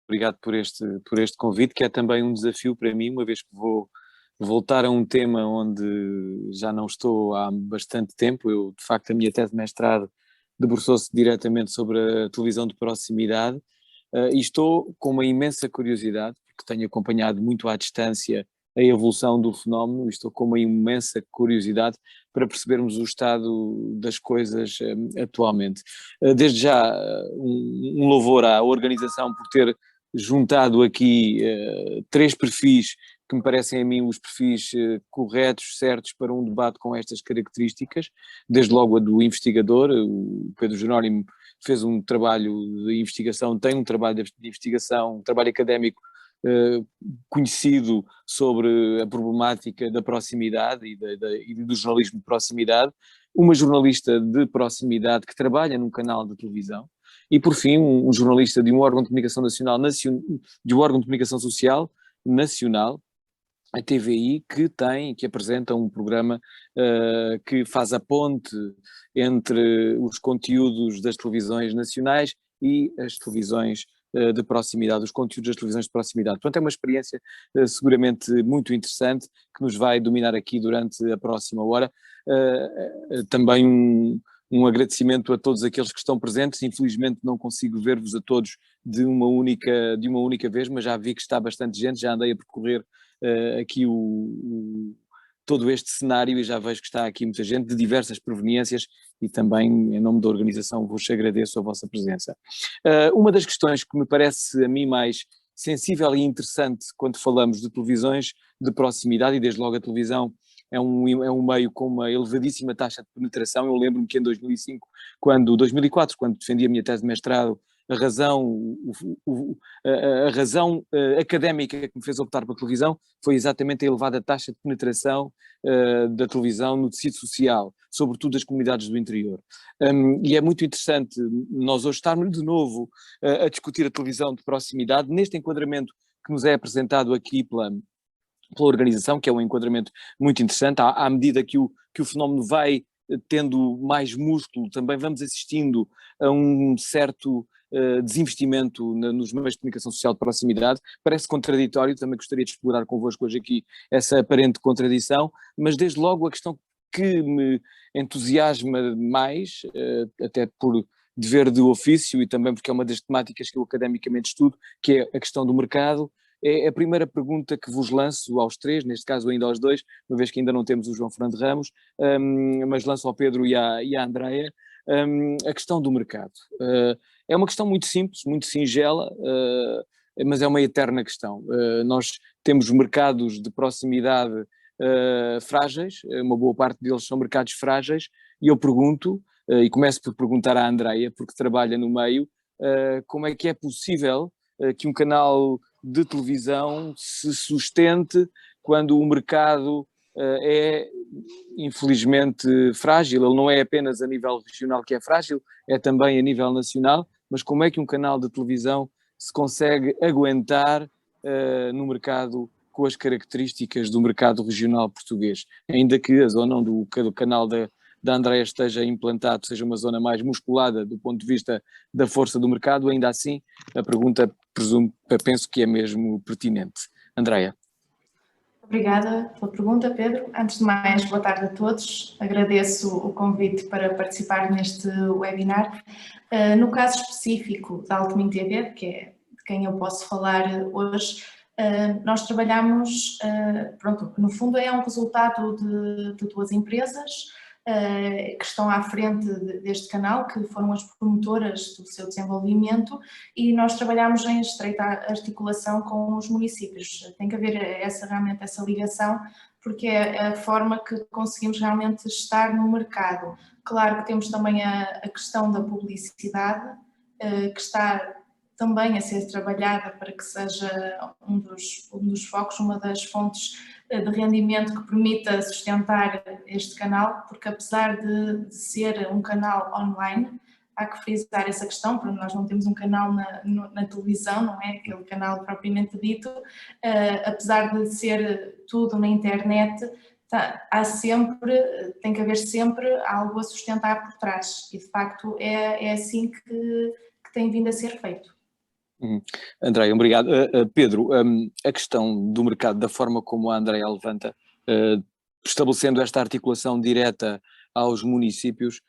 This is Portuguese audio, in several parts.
obrigado por este convite, que é também um desafio para mim, uma vez que vou voltar a um tema onde já não estou há bastante tempo. Eu, de facto, a minha tese de mestrado debruçou-se diretamente sobre a televisão de proximidade, e estou com uma imensa curiosidade, porque tenho acompanhado muito à distância a evolução do fenómeno, e estou com uma imensa curiosidade para percebermos o estado das coisas atualmente. Desde já, um louvor à organização por ter juntado aqui três perfis que me parecem a mim os perfis corretos, certos para um debate com estas características, desde logo a do investigador. O Pedro Jerónimo fez um trabalho de investigação, tem um trabalho de investigação, um trabalho académico conhecido sobre a problemática da proximidade e do jornalismo de proximidade, uma jornalista de proximidade que trabalha num canal de televisão, e por fim um jornalista de um órgão de comunicação nacional, de um órgão de comunicação social nacional, a TVI, que apresenta um programa que faz a ponte entre os conteúdos das televisões nacionais e as televisões de proximidade, os conteúdos das televisões de proximidade. Portanto, é uma experiência seguramente muito interessante que nos vai dominar aqui durante a próxima hora. Também um agradecimento a todos aqueles que estão presentes. Infelizmente não consigo ver-vos a todos de uma única vez, mas já vi que está bastante gente, já andei a percorrer aqui todo este cenário e já vejo que está aqui muita gente de diversas proveniências, e também, em nome da organização, vos agradeço a vossa presença. Uma das questões que me parece a mim mais sensível e interessante quando falamos de televisões de proximidade, e desde logo a televisão é um meio com uma elevadíssima taxa de penetração. Eu lembro-me que em 2004, quando defendi a minha tese de mestrado, a razão académica que me fez optar pela televisão foi exatamente a elevada taxa de penetração da televisão no tecido social, sobretudo das comunidades do interior. E é muito interessante nós hoje estarmos de novo a discutir a televisão de proximidade, neste enquadramento que nos é apresentado aqui pela organização, que é um enquadramento muito interessante. À medida que o fenómeno vai tendo mais músculo, também vamos assistindo a um certo desinvestimento nos meios de comunicação social de proximidade. Parece contraditório, também gostaria de explorar convosco hoje aqui essa aparente contradição, mas desde logo a questão que me entusiasma mais, até por dever de ofício e também porque é uma das temáticas que eu academicamente estudo, que é a questão do mercado. É a primeira pergunta que vos lanço aos três, neste caso ainda aos dois, uma vez que ainda não temos o João Fernando Ramos, mas lanço ao Pedro e à Andreia, a questão do mercado. É uma questão muito simples, muito singela, mas é uma eterna questão. Nós temos mercados de proximidade frágeis, uma boa parte deles são mercados frágeis, e eu pergunto, e começo por perguntar à Andreia, porque trabalha no meio, como é que é possível que um canal de televisão se sustente quando o mercado é infelizmente frágil. Ele não é apenas a nível regional que é frágil, é também a nível nacional, mas como é que um canal de televisão se consegue aguentar no mercado com as características do mercado regional português, ainda que a zona onde o canal da Andreia esteja implantado seja uma zona mais musculada do ponto de vista da força do mercado. Ainda assim, a pergunta penso que é mesmo pertinente. Andreia. Obrigada pela pergunta, Pedro. Antes de mais, boa tarde a todos. Agradeço o convite para participar neste webinar. No caso específico da Altemin TV, que é de quem eu posso falar hoje, nós trabalhamos, no fundo é um resultado de duas empresas que estão à frente deste canal, que foram as promotoras do seu desenvolvimento, e nós trabalhamos em estreita articulação com os municípios. Tem que haver realmente essa ligação, porque é a forma que conseguimos realmente estar no mercado. Claro que temos também a questão da publicidade, que está também a ser trabalhada para que seja um dos focos, uma das fontes de rendimento que permita sustentar este canal, porque apesar de ser um canal online, há que frisar essa questão, porque nós não temos um canal na televisão, não é aquele canal propriamente dito, apesar de ser tudo na internet, tem que haver sempre algo a sustentar por trás, e de facto é assim que tem vindo a ser feito. Andréia, obrigado. Pedro, a questão do mercado, da forma como a Andréia levanta, estabelecendo esta articulação direta aos municípios,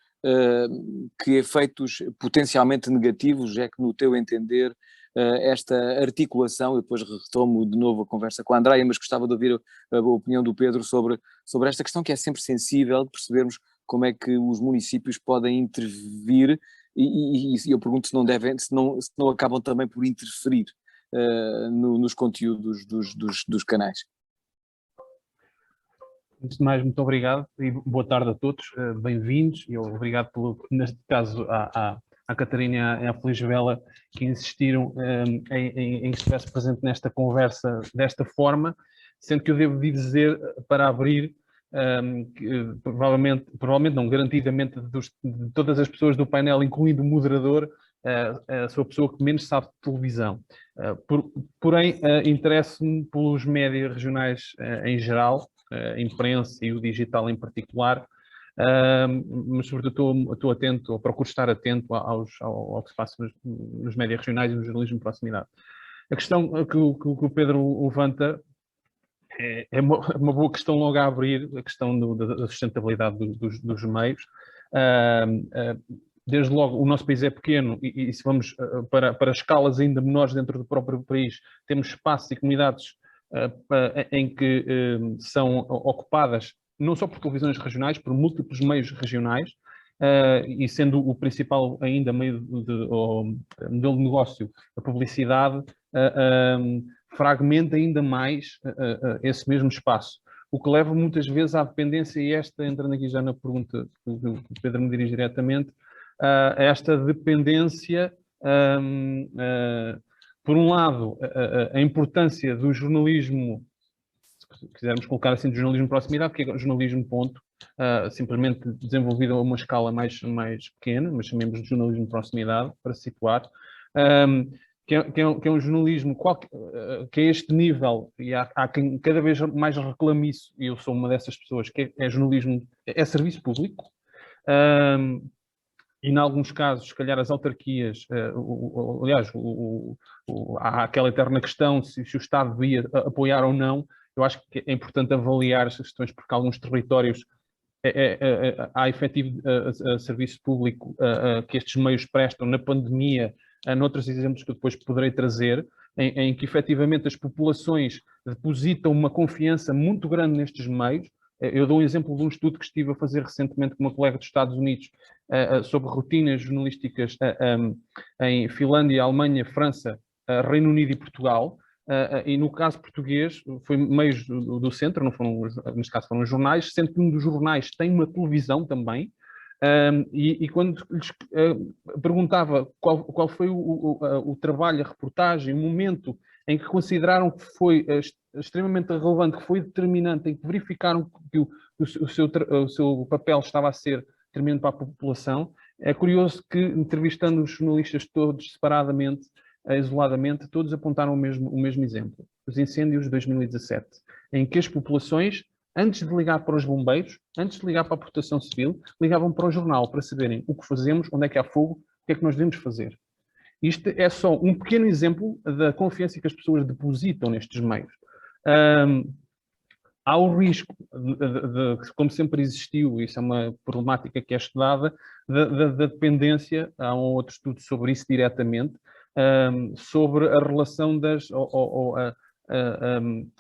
que efeitos potencialmente negativos é que, no teu entender, esta articulação, eu depois retomo de novo a conversa com a Andréia, mas gostava de ouvir a opinião do Pedro sobre esta questão que é sempre sensível, de percebermos como é que os municípios podem intervir e eu pergunto se não devem, se não acabam também por interferir nos conteúdos dos canais. Antes de mais, muito obrigado e boa tarde a todos, bem-vindos, e obrigado neste caso à Catarina e à Felisabela que insistiram em que estivesse presente nesta conversa desta forma, sendo que eu devo dizer, para abrir, que, provavelmente não, garantidamente de todas as pessoas do painel, incluindo o moderador, sou a pessoa que menos sabe de televisão. Porém, interesso-me pelos médias regionais em geral, a imprensa e o digital em particular, mas sobretudo estou atento, ou procuro estar atento ao que se passa nos médias regionais e no jornalismo de proximidade. A questão que o Pedro levanta é uma boa questão logo a abrir, a questão da sustentabilidade dos meios. Desde logo, o nosso país é pequeno e se vamos para escalas ainda menores dentro do próprio país, temos espaços e comunidades em que são ocupadas não só por televisões regionais, por múltiplos meios regionais, e sendo o principal ainda meio modelo de negócio a publicidade, fragmenta ainda mais esse mesmo espaço, o que leva muitas vezes à dependência, e entrando aqui já na pergunta que o Pedro me dirige diretamente, a esta dependência, por um lado, a importância do jornalismo, se quisermos colocar assim, do jornalismo de proximidade, que é jornalismo ponto, simplesmente desenvolvido a uma escala mais pequena, mas chamemos de jornalismo de proximidade, para situar, que é um jornalismo que é este nível, e há quem cada vez mais reclame isso, e eu sou uma dessas pessoas, que é jornalismo, é serviço público, e em alguns casos, se calhar as autarquias, aliás, há aquela eterna questão se o Estado devia apoiar ou não. Eu acho que é importante avaliar as questões, porque alguns territórios há efetivo serviço público que estes meios prestam na pandemia, noutros exemplos que eu depois poderei trazer, em que efetivamente as populações depositam uma confiança muito grande nestes meios. Eu dou um exemplo de um estudo que estive a fazer recentemente com uma colega dos Estados Unidos sobre rotinas jornalísticas em Finlândia, Alemanha, França, Reino Unido e Portugal. E no caso português, foi meios do centro, não foram, neste caso foram jornais, sendo que um dos jornais tem uma televisão também. E quando lhes perguntava qual foi o trabalho, a reportagem, o momento em que consideraram que foi extremamente relevante, que foi determinante, em que verificaram que o seu papel estava a ser determinante para a população, é curioso que, entrevistando os jornalistas todos separadamente, isoladamente, todos apontaram o mesmo exemplo. Os incêndios de 2017, em que as populações, antes de ligar para os bombeiros, antes de ligar para a proteção civil, ligavam para o jornal para saberem o que fazemos, onde é que há fogo, o que é que nós devemos fazer. Isto é só um pequeno exemplo da confiança que as pessoas depositam nestes meios. Há o risco, como sempre existiu, isso é uma problemática que é estudada, da dependência. Há um outro estudo sobre isso diretamente, sobre a relação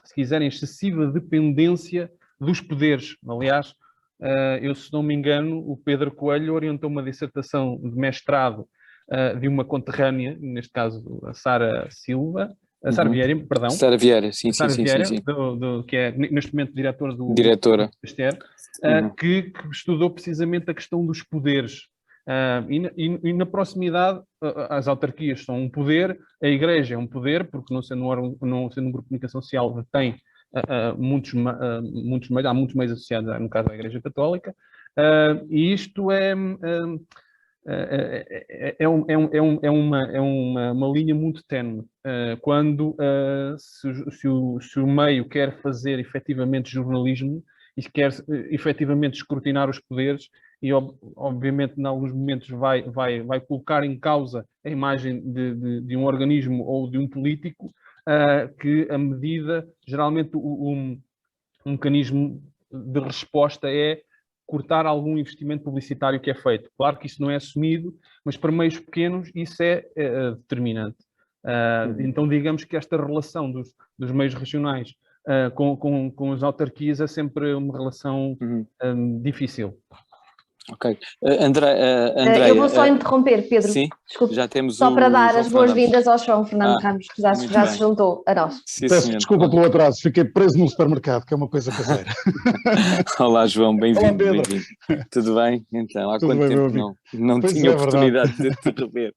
se quiserem, excessiva dependência dos poderes. Aliás, eu, se não me engano, o Pedro Coelho orientou uma dissertação de mestrado de uma conterrânea, neste caso a Sara Silva, a Sara Vieira, perdão. Sara Vieira, sim. Que é neste momento diretora do Ministério, que estudou precisamente a questão dos poderes. E na proximidade, as autarquias são um poder, a Igreja é um poder, porque não sendo um grupo de comunicação social, detém muitos meios, há muitos meios associados, no caso, à Igreja Católica, e isto é uma linha muito ténue, quando se o meio quer fazer efetivamente jornalismo e quer efetivamente escrutinar os poderes, e obviamente em alguns momentos vai colocar em causa a imagem de um organismo ou de um político, que a medida, geralmente um mecanismo de resposta é cortar algum investimento publicitário que é feito. Claro que isso não é assumido, mas para meios pequenos isso é determinante. Então digamos que esta relação dos meios regionais com as autarquias é sempre uma relação difícil. Ok. Andréia, eu vou só interromper, Pedro. Sim, desculpe, já temos só para dar João as boas-vindas ao João Fernando Ramos, que já muito se bem. juntou a nós. Sim, Peço senhor. desculpa pelo atraso, fiquei preso num supermercado, que é uma coisa caseira. Olá, João, bem-vindo. Olá, Pedro. Bem-vindo. Tudo bem? Então, há Tudo quanto bem, tempo meu não Pois tinha é, oportunidade de te rever?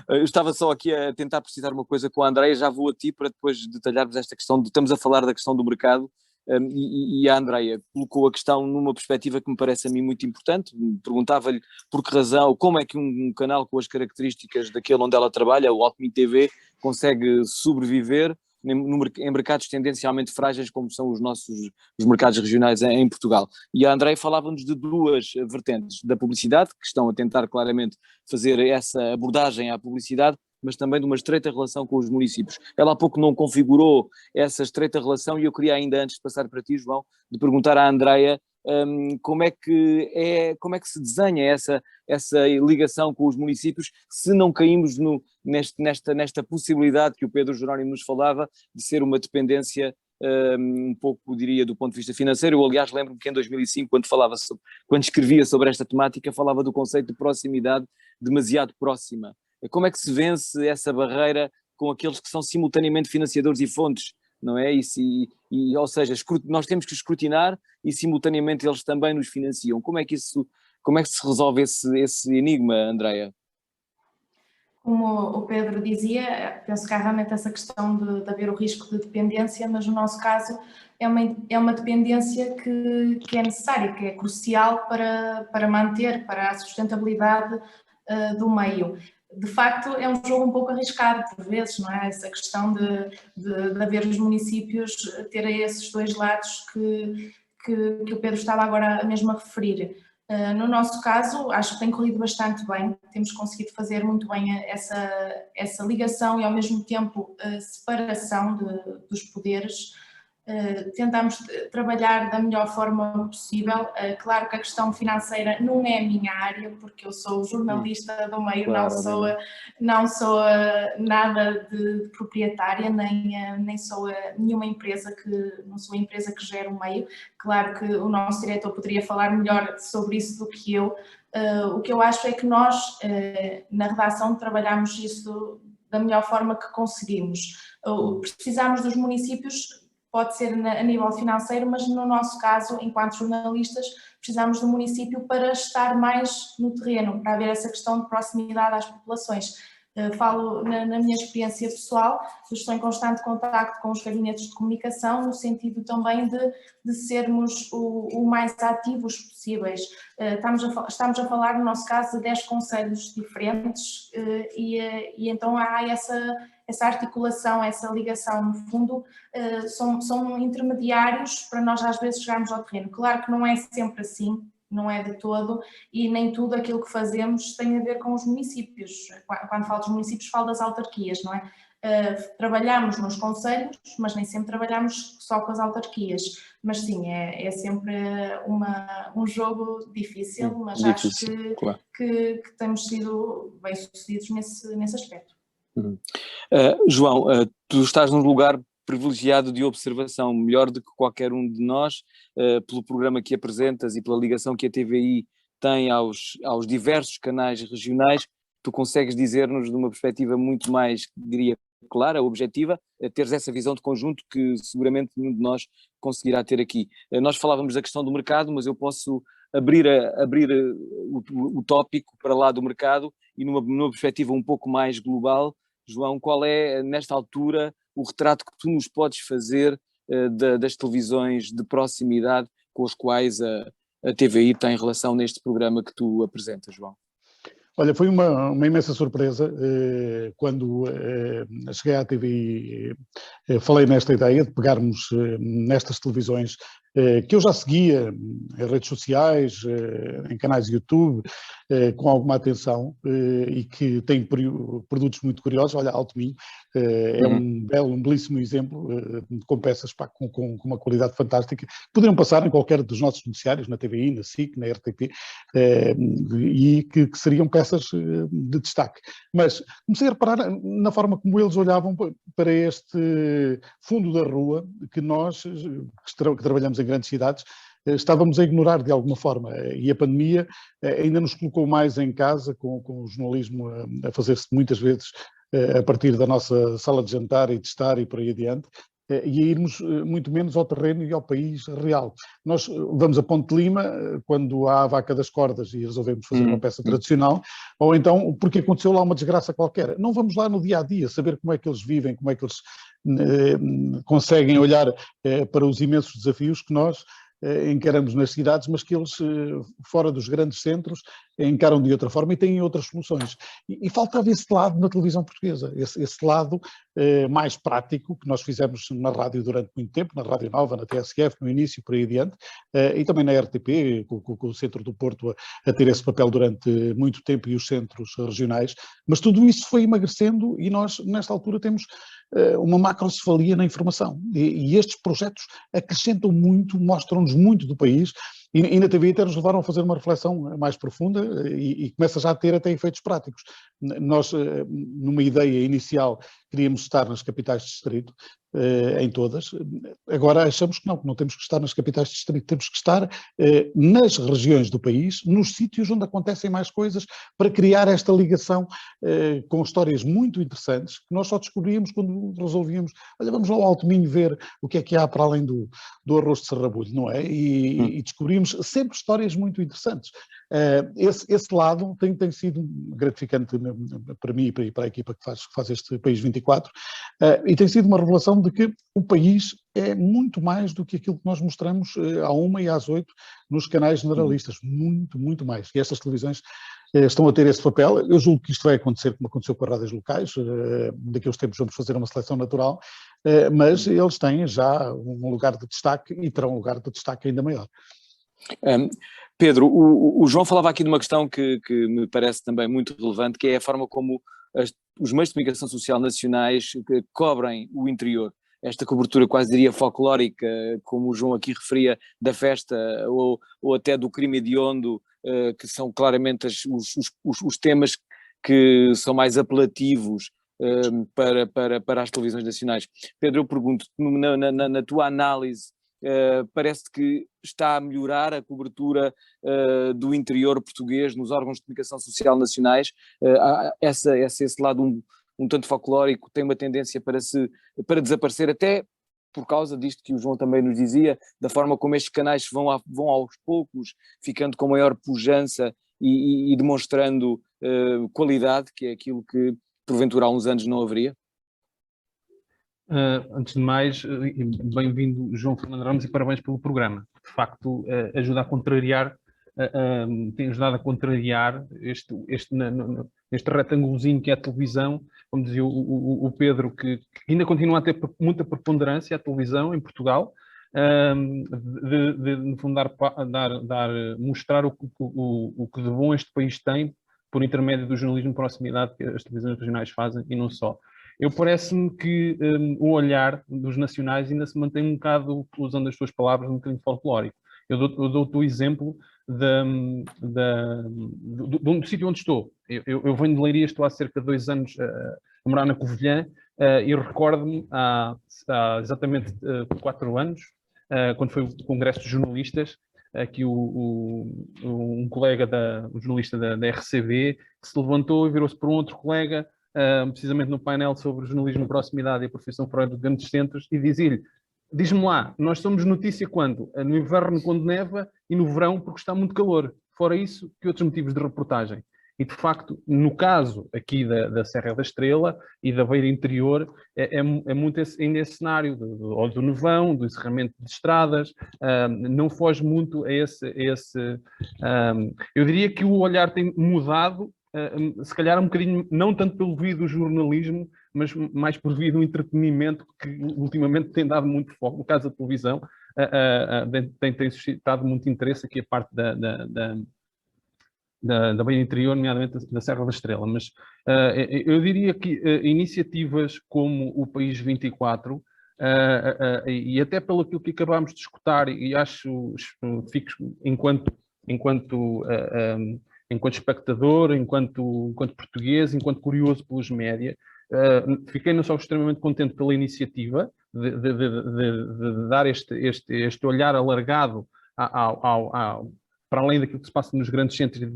Eu estava só aqui a tentar precisar uma coisa com a Andréia, já vou a ti para depois detalharmos esta questão. Estamos a falar da questão do mercado. E a Andréia colocou a questão numa perspectiva que me parece a mim muito importante. Perguntava-lhe por que razão, como é que um canal com as características daquele onde ela trabalha, o Alckmin TV, consegue sobreviver em mercados tendencialmente frágeis como são os mercados regionais em Portugal. E a Andréia falava-nos de duas vertentes, da publicidade, que estão a tentar claramente fazer essa abordagem à publicidade, mas também de uma estreita relação com os municípios. Ela há pouco não configurou essa estreita relação e eu queria ainda, antes de passar para ti, João, de perguntar à Andréia como é que se desenha essa ligação com os municípios, se não caímos nesta possibilidade que o Pedro Jerónimo nos falava, de ser uma dependência um pouco, diria, do ponto de vista financeiro. Eu, aliás, lembro-me que em 2005, quando escrevia sobre esta temática, falava do conceito de proximidade demasiado próxima. Como é que se vence essa barreira com aqueles que são simultaneamente financiadores e fontes, não é? Ou seja, nós temos que escrutinar e simultaneamente eles também nos financiam. Como é que se resolve esse enigma, Andréia? Como o Pedro dizia, penso que há realmente essa questão de haver o risco de dependência, mas no nosso caso é uma dependência que é necessária, que é crucial para manter, para a sustentabilidade do meio. De facto, é um jogo um pouco arriscado por vezes, não é? Essa questão de haver os municípios terem esses dois lados que o Pedro estava agora mesmo a referir. No nosso caso, acho que tem corrido bastante bem, temos conseguido fazer muito bem essa ligação e ao mesmo tempo separação dos poderes. Tentamos trabalhar da melhor forma possível. Claro que a questão financeira não é a minha área, porque eu sou jornalista do meio, claro, não sou nada de proprietária, nem sou nenhuma empresa não sou a empresa que gera o meio. Claro que o nosso diretor poderia falar melhor sobre isso do que eu. O que eu acho é que nós, na redação, trabalhamos isso da melhor forma que conseguimos. Precisamos dos municípios, pode ser a nível financeiro, mas no nosso caso, enquanto jornalistas, precisamos do município para estar mais no terreno, para haver essa questão de proximidade às populações. Falo na minha experiência pessoal, estou em constante contacto com os gabinetes de comunicação, no sentido também de sermos o mais ativos possíveis. Estamos a falar, no nosso caso, de 10 concelhos diferentes e então há essa articulação, essa ligação, no fundo, são intermediários para nós às vezes chegarmos ao terreno. Claro que não é sempre assim, não é de todo, e nem tudo aquilo que fazemos tem a ver com os municípios. Quando falo dos municípios, falo das autarquias, não é? Trabalhamos nos concelhos, mas nem sempre trabalhamos só com as autarquias. Mas sim, é sempre um jogo difícil, mas difícil, acho claro, que temos sido bem-sucedidos nesse aspecto. João, tu estás num lugar privilegiado de observação, melhor do que qualquer um de nós, pelo programa que apresentas e pela ligação que a TVI tem aos diversos canais regionais. Tu consegues dizer-nos de uma perspectiva muito mais, diria, clara, objetiva, teres essa visão de conjunto que seguramente nenhum de nós conseguirá ter aqui. Nós falávamos da questão do mercado, mas eu posso abrir o tópico para lá do mercado e numa perspectiva um pouco mais global. João, qual é, nesta altura, o retrato que tu nos podes fazer das televisões de proximidade com as quais a TVI tem relação neste programa que tu apresentas, João? Olha, foi uma imensa surpresa quando cheguei à TVI, falei nesta ideia de pegarmos nestas televisões que eu já seguia em redes sociais, em canais de YouTube, com alguma atenção, e que tem produtos muito curiosos. Olha, Alto Minho é um belíssimo exemplo, com peças com uma qualidade fantástica. Poderiam passar em qualquer dos nossos noticiários, na TVI, na SIC, na RTP, e que seriam peças de destaque. Mas comecei a reparar na forma como eles olhavam para este fundo da rua que nós, que trabalhamos em grandes cidades, estávamos a ignorar de alguma forma, e a pandemia ainda nos colocou mais em casa, com o jornalismo a fazer-se muitas vezes a partir da nossa sala de jantar e de estar e por aí adiante, e a irmos muito menos ao terreno e ao país real. Nós vamos a Ponte Lima quando há a vaca das cordas e resolvemos fazer uma peça tradicional, ou então porque aconteceu lá uma desgraça qualquer. Não vamos lá no dia-a-dia saber como é que eles vivem, como é que eles conseguem olhar para os imensos desafios que nós encaramos nas cidades, mas que eles, fora dos grandes centros, encaram de outra forma e têm outras soluções. E faltava esse lado na televisão portuguesa, esse lado mais prático, que nós fizemos na rádio durante muito tempo, na Rádio Nova, na TSF, no início, por aí adiante, e também na RTP, com o Centro do Porto a ter esse papel durante muito tempo, e os centros regionais, mas tudo isso foi emagrecendo e nós, nesta altura, temos uma macrocefalia na informação. E estes projetos acrescentam muito, mostram-nos muito do país, e na TV até nos levaram a fazer uma reflexão mais profunda e começa já a ter até efeitos práticos. Nós, numa ideia inicial, queríamos estar nas capitais de distrito, em todas. Agora achamos que não temos que estar nas capitais de distrito, temos que estar nas regiões do país, nos sítios onde acontecem mais coisas, para criar esta ligação com histórias muito interessantes, que nós só descobríamos quando resolvíamos, olha, vamos lá ao Alto Minho ver o que é que há para além do arroz de serrabulho, não é? E descobrimos sempre histórias muito interessantes. Esse lado tem sido gratificante para mim e para a equipa que faz este País 24, e tem sido uma revelação de que o país é muito mais do que aquilo que nós mostramos à 1 e às 8 nos canais generalistas, muito, muito mais. E estas televisões estão a ter esse papel. Eu julgo que isto vai acontecer como aconteceu com as rádios locais, daqui a uns tempos vamos fazer uma seleção natural, mas eles têm já um lugar de destaque e terão um lugar de destaque ainda maior. Pedro, o João falava aqui de uma questão que me parece também muito relevante, que é a forma como os meios de comunicação social nacionais cobrem o interior. Esta cobertura quase diria folclórica, como o João aqui referia, da festa ou até do crime hediondo, que são claramente os temas que são mais apelativos para as televisões nacionais. Pedro, eu pergunto, na tua análise, parece que está a melhorar a cobertura do interior português nos órgãos de comunicação social nacionais? Esse lado um tanto folclórico tem uma tendência para desaparecer, até por causa disto que o João também nos dizia, da forma como estes canais vão aos poucos ficando com maior pujança e demonstrando qualidade, que é aquilo que porventura há uns anos não haveria? Antes de mais, bem-vindo João Fernando Ramos e parabéns pelo programa. De facto, ajuda a contrariar, tem ajudado a contrariar este retângulozinho que é a televisão, como dizia o Pedro, que ainda continua a ter muita preponderância a televisão em Portugal, no fundo mostrar o que de bom este país tem por intermédio do jornalismo de proximidade que as televisões regionais fazem e não só. Parece-me que o olhar dos nacionais ainda se mantém um bocado, usando as tuas palavras, um bocadinho folclórico. Eu dou-te o exemplo do sítio onde estou. Eu venho de Leiria, estou há cerca de 2 anos a morar na Covilhã, e recordo-me há exatamente 4 anos, quando foi o Congresso de Jornalistas, que um colega, um jornalista da RCB, que se levantou e virou-se para um outro colega, precisamente no painel sobre jornalismo de proximidade e a profissão fora de grandes centros, e dizia-lhe: diz-me lá, nós somos notícia quando? No inverno, quando neva, e no verão, porque está muito calor. Fora isso, que outros motivos de reportagem? E, de facto, no caso aqui da Serra da Estrela e da Beira Interior, é muito ainda esse cenário ou do nevão, do encerramento de estradas, não foge muito a esse eu diria que o olhar tem mudado, se calhar um bocadinho, não tanto pelo via do jornalismo, mas mais por via do entretenimento, que ultimamente tem dado muito foco, no caso da televisão, tem suscitado muito interesse aqui a parte da Baía Interior, nomeadamente da Serra da Estrela. Mas eu diria que iniciativas como o País 24, e até pelo que acabámos de escutar, e fico enquanto espectador, enquanto português, enquanto curioso pelos média, fiquei não só extremamente contente pela iniciativa de dar este olhar alargado para além daquilo que se passa nos grandes centros,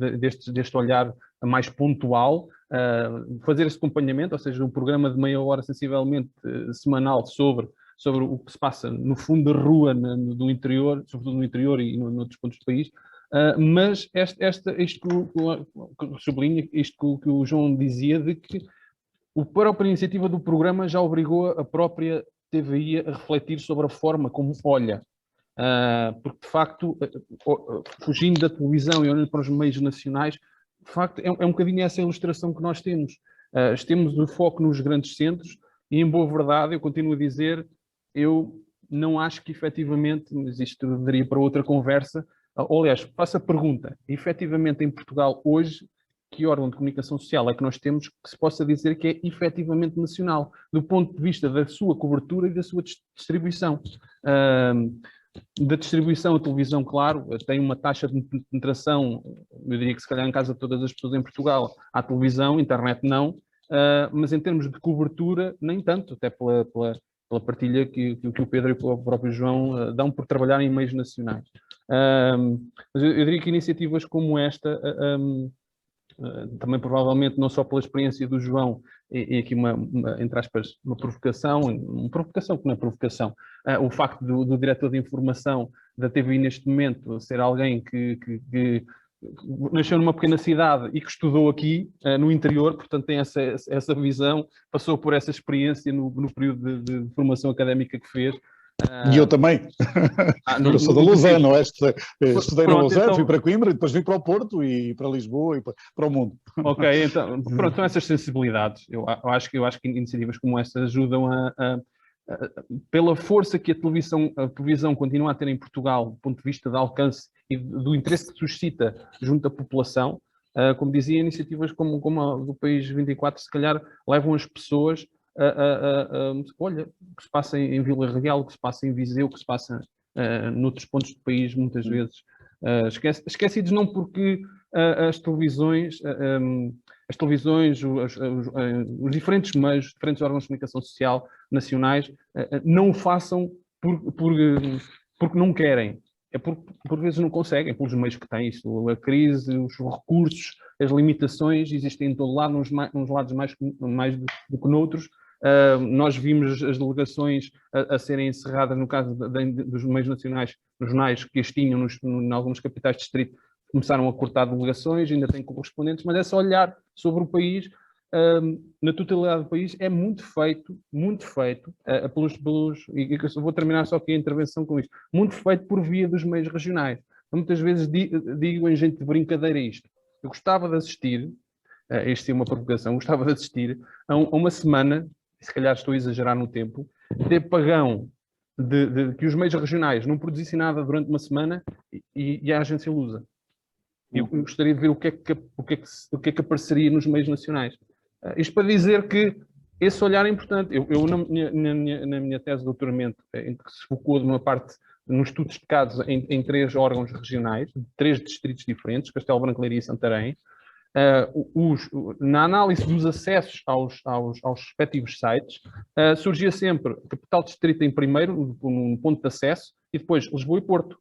deste olhar mais pontual, fazer este acompanhamento, ou seja, um programa de meia hora sensivelmente semanal sobre o que se passa no fundo da rua, do interior, sobretudo no interior e noutros pontos do país. Mas isto que sublinha, isto que o João dizia, de que a própria iniciativa do programa já obrigou a própria TVI a refletir sobre a forma como olha. Porque, de facto, fugindo da televisão e olhando para os meios nacionais, de facto, é um bocadinho essa ilustração que nós temos. Temos o foco nos grandes centros e, em boa verdade, eu continuo a dizer, eu não acho que, efetivamente, mas isto daria para outra conversa, aliás, faço a pergunta, efetivamente, em Portugal, hoje, que órgão de comunicação social é que nós temos que se possa dizer que é efetivamente nacional, do ponto de vista da sua cobertura e da sua distribuição? Da distribuição, a televisão, claro, tem uma taxa de penetração, eu diria que se calhar em casa de todas as pessoas em Portugal há televisão, internet não, mas em termos de cobertura, nem tanto, até pela partilha que o Pedro e o próprio João dão por trabalhar em meios nacionais. Mas eu diria que iniciativas como esta, também provavelmente não só pela experiência do João, e aqui entre aspas, uma provocação que não é provocação, o facto do diretor de informação da TVI neste momento ser alguém que nasceu numa pequena cidade e que estudou aqui, no interior, portanto tem essa visão, passou por essa experiência no período de formação académica que fez. E eu também. Eu sou da Lausanne, não é? Estudei na Lausanne, então, fui para Coimbra, e depois vim para o Porto e para Lisboa e para o mundo. Ok, então, pronto, são essas sensibilidades. Eu acho que iniciativas como esta ajudam pela força que a televisão continua a ter em Portugal, do ponto de vista de alcance e do interesse que suscita junto à população, como dizia, iniciativas como a do País 24, se calhar levam as pessoas olha, o que se passa em Vila Real, o que se passa em Viseu, o que se passa noutros pontos do país, muitas vezes esquecidos, não porque as televisões, os diferentes meios, os diferentes órgãos de comunicação social nacionais não o façam porque não querem. É porque por vezes não conseguem, pelos meios que têm. A crise, os recursos, as limitações existem em todo lado, uns lados mais do que noutros. Nós vimos as delegações a serem encerradas, no caso dos meios nacionais, nos jornais que as tinham em algumas capitais de distrito, começaram a cortar delegações, ainda têm correspondentes, mas é só olhar sobre o país, na totalidade do país, é muito feito, e eu vou terminar só aqui a intervenção com isto, muito feito por via dos meios regionais. Eu muitas vezes digo em gente de brincadeira isto. Eu gostava de assistir, isto é uma provocação, gostava de assistir a uma semana, se calhar estou a exagerar no tempo, de apagão de que os meios regionais não produzissem nada durante uma semana e a agência lusa. Eu gostaria de ver o que é que apareceria nos meios nacionais. Isto para dizer que esse olhar é importante. Eu na minha tese de doutoramento, em que se focou numa parte, nos estudos de casos em 3 órgãos regionais, de 3 distritos diferentes, Castelo Branco, Leiria e Santarém, na análise dos acessos aos respectivos sites, surgia sempre Capital Distrito em primeiro, num ponto de acesso, e depois Lisboa e Porto.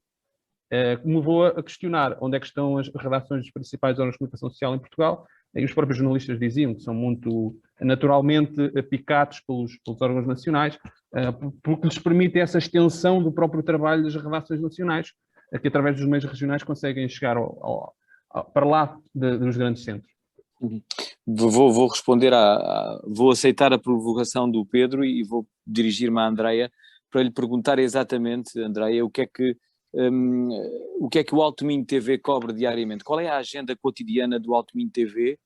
Que me levou a questionar onde é que estão as redações dos principais órgãos de comunicação social em Portugal, e os próprios jornalistas diziam que são muito naturalmente picados pelos órgãos nacionais, porque lhes permite essa extensão do próprio trabalho das redações nacionais, que através dos meios regionais conseguem chegar para lá dos grandes centros. Vou responder vou aceitar a provocação do Pedro e vou dirigir-me à Andreia para lhe perguntar exatamente, Andreia, o que é que o que é que o Alto Minho TV cobre diariamente? Qual é a agenda cotidiana do Alto Minho TV?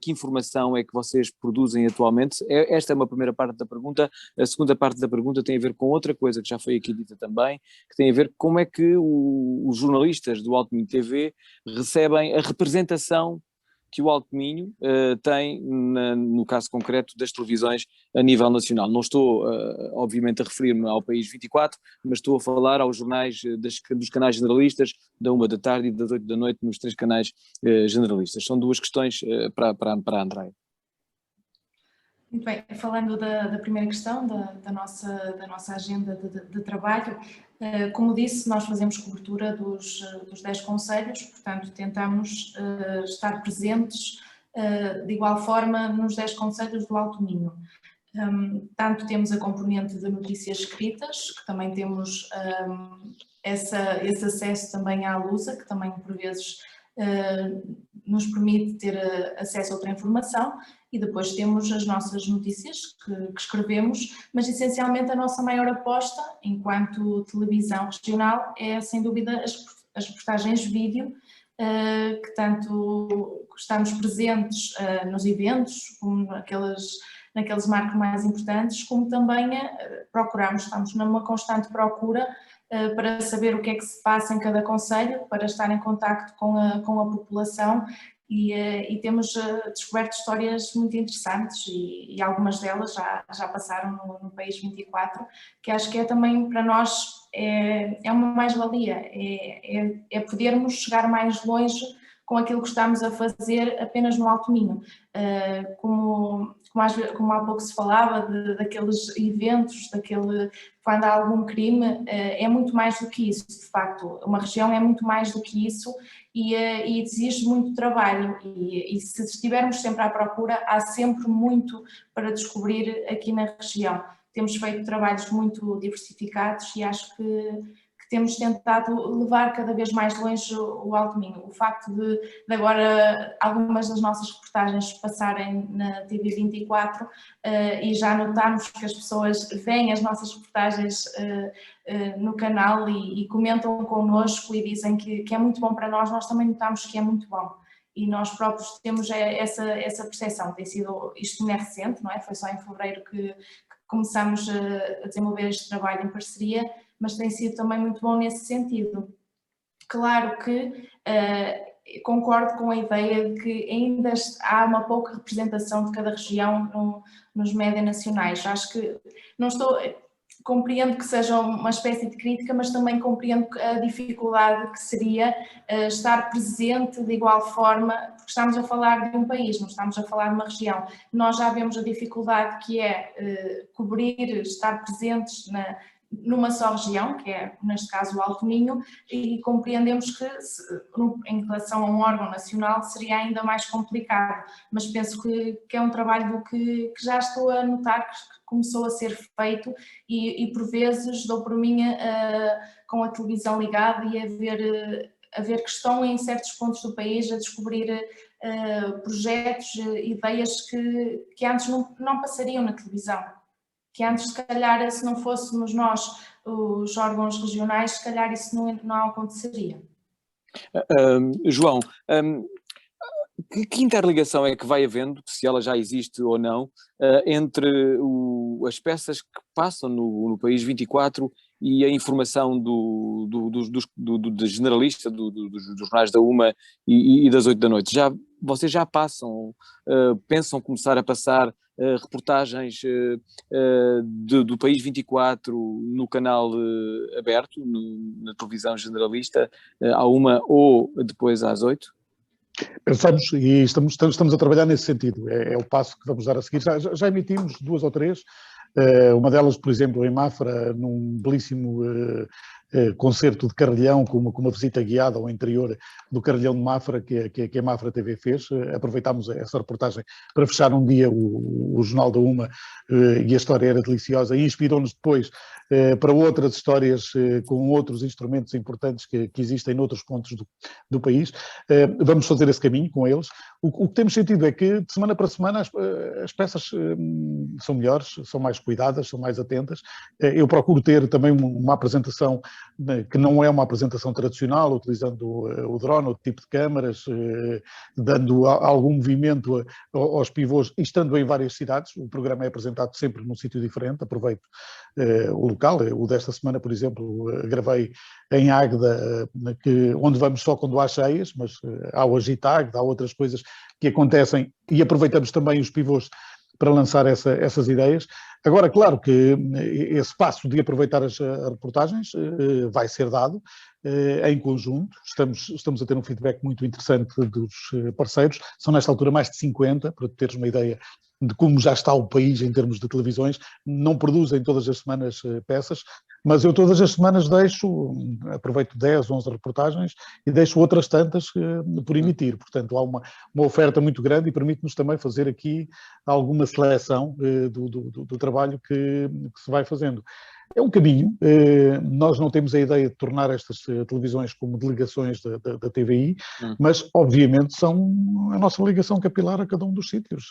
Que informação é que vocês produzem atualmente? Esta é uma primeira parte da pergunta. A segunda parte da pergunta tem a ver com outra coisa que já foi aqui dita também, que tem a ver com como é que os jornalistas do Alto Minho TV recebem a representação que o Alto Minho tem, no caso concreto, das televisões a nível nacional. Não estou, obviamente, a referir-me ao País 24, mas estou a falar aos jornais dos canais generalistas, da 1 da tarde e das 8 da noite, nos 3 canais generalistas. São duas questões para a Andreia. Muito bem, falando da primeira questão, da nossa agenda de trabalho, como disse, nós fazemos cobertura dos 10 concelhos, portanto tentamos estar presentes de igual forma nos 10 concelhos do Alto Minho. Tanto temos a componente de notícias escritas, que também temos esse acesso também à Lusa, que também por vezes nos permite ter acesso a outra informação, e depois temos as nossas notícias que escrevemos, mas essencialmente a nossa maior aposta enquanto televisão regional é sem dúvida as reportagens vídeo, que tanto estamos presentes nos eventos, como naqueles marcos mais importantes, como também estamos numa constante procura para saber o que é que se passa em cada concelho, para estar em contacto com a população, e temos descoberto histórias muito interessantes e algumas delas já passaram no País 24, que acho que é também para nós é uma mais-valia, é podermos chegar mais longe com aquilo que estamos a fazer apenas no Alto Minho. Como há pouco se falava daqueles eventos, quando há algum crime, é muito mais do que isso, de facto. Uma região é muito mais do que isso e exige muito trabalho, e se estivermos sempre à procura, há sempre muito para descobrir aqui na região. Temos feito trabalhos muito diversificados e acho que temos tentado levar cada vez mais longe o Alto Minho. O facto de agora algumas das nossas reportagens passarem na TV 24 e já notarmos que as pessoas veem as nossas reportagens no canal e comentam connosco e dizem que é muito bom para nós também notamos que é muito bom. E nós próprios temos essa percepção. Tem sido, isto não é recente, não é? Foi só em fevereiro que começamos a desenvolver este trabalho em parceria, mas tem sido também muito bom nesse sentido. Claro que concordo com a ideia de que ainda há uma pouca representação de cada região nos médias nacionais. Acho que compreendo que seja uma espécie de crítica, mas também compreendo a dificuldade que seria estar presente de igual forma, porque estamos a falar de um país, não estamos a falar de uma região. Nós já vemos a dificuldade que é cobrir, estar presentes numa só região, que é, neste caso, o Alto Minho, e compreendemos que, em relação a um órgão nacional, seria ainda mais complicado, mas penso que é um trabalho que já estou a notar que começou a ser feito e por vezes dou por mim com a televisão ligada e a ver que estão em certos pontos do país a descobrir projetos, ideias que antes não passariam na televisão. Que antes, se calhar, se não fôssemos nós os órgãos regionais, se calhar isso não aconteceria. João, que interligação é que vai havendo, se ela já existe ou não, entre as peças que passam no País 24 e a informação do generalista, dos jornais da 1 e das 8 da noite? Vocês já pensam começar a passar reportagens do País 24 no canal aberto, na televisão generalista, à 1 ou depois às 8? Pensamos e estamos a trabalhar nesse sentido, é o passo que vamos dar a seguir. Já emitimos 2 ou 3, uma delas, por exemplo, em Mafra, num belíssimo concerto de Carrilhão, com uma visita guiada ao interior do Carrilhão de Mafra, que a Mafra TV fez. Aproveitámos essa reportagem para fechar um dia o Jornal da 1 e a história era deliciosa, e inspirou-nos depois para outras histórias com outros instrumentos importantes que existem noutros pontos do país. Vamos fazer esse caminho com eles. O que temos sentido é que de semana para semana as peças são melhores, são mais cuidadas, são mais atentas. Eu procuro ter também uma apresentação que não é uma apresentação tradicional, utilizando o drone, outro tipo de câmaras, dando algum movimento aos pivôs, e estando em várias cidades. O programa é apresentado sempre num sítio diferente, aproveito o local. O desta semana, por exemplo, gravei em Águeda, onde vamos só quando há cheias, mas há o Agitag, há outras coisas que acontecem, e aproveitamos também os pivôs para lançar essas ideias. Agora, claro que esse passo de aproveitar as reportagens vai ser dado em conjunto. Estamos a ter um feedback muito interessante dos parceiros. São nesta altura mais de 50, para teres uma ideia de como já está o país em termos de televisões. Não produzem todas as semanas peças, mas eu todas as semanas aproveito 10, 11 reportagens e deixo outras tantas por emitir. Portanto, há uma oferta muito grande e permite-nos também fazer aqui alguma seleção do trabalho que se vai fazendo. É um caminho. Nós não temos a ideia de tornar estas televisões como delegações da TVI, mas obviamente são a nossa ligação capilar a cada um dos sítios.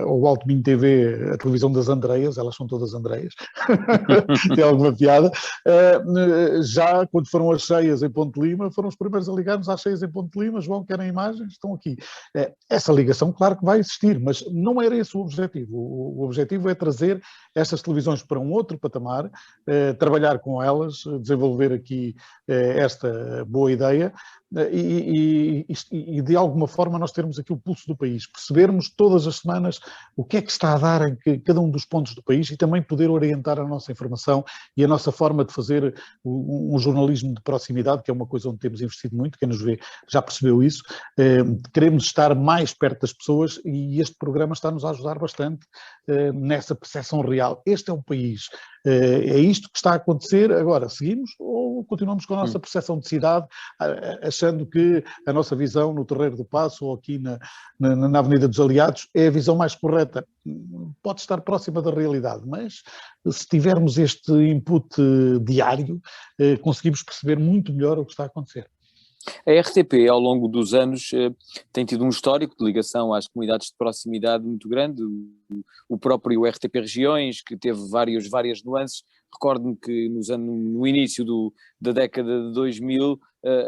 O Alto Minho TV, a televisão das Andreias, elas são todas Andreias, tem alguma piada. Já quando foram as cheias em Ponte Lima, foram os primeiros a ligar-nos às cheias em Ponte Lima. João, querem imagens? Estão aqui. Essa ligação, claro que vai existir, mas não era esse o objetivo. O objetivo é trazer estas televisões para um outro patamar, trabalhar com elas, desenvolver aqui esta boa ideia e de alguma forma nós termos aqui o pulso do país, percebermos todas as semanas o que é que está a dar em cada um dos pontos do país e também poder orientar a nossa informação e a nossa forma de fazer um jornalismo de proximidade, que é uma coisa onde temos investido muito. Quem nos vê já percebeu isso. Queremos estar mais perto das pessoas e este programa está-nos a ajudar bastante nessa percepção real. Este é o país. É isto que está a acontecer. Agora, seguimos ou continuamos com a nossa percepção de cidade, achando que a nossa visão no Terreiro do Paço ou aqui na Avenida dos Aliados é a visão mais correta? Pode estar próxima da realidade, mas se tivermos este input diário, conseguimos perceber muito melhor o que está a acontecer. A RTP, ao longo dos anos, tem tido um histórico de ligação às comunidades de proximidade muito grande. O próprio RTP Regiões, que teve várias nuances. Recordo-me que no início da década de 2000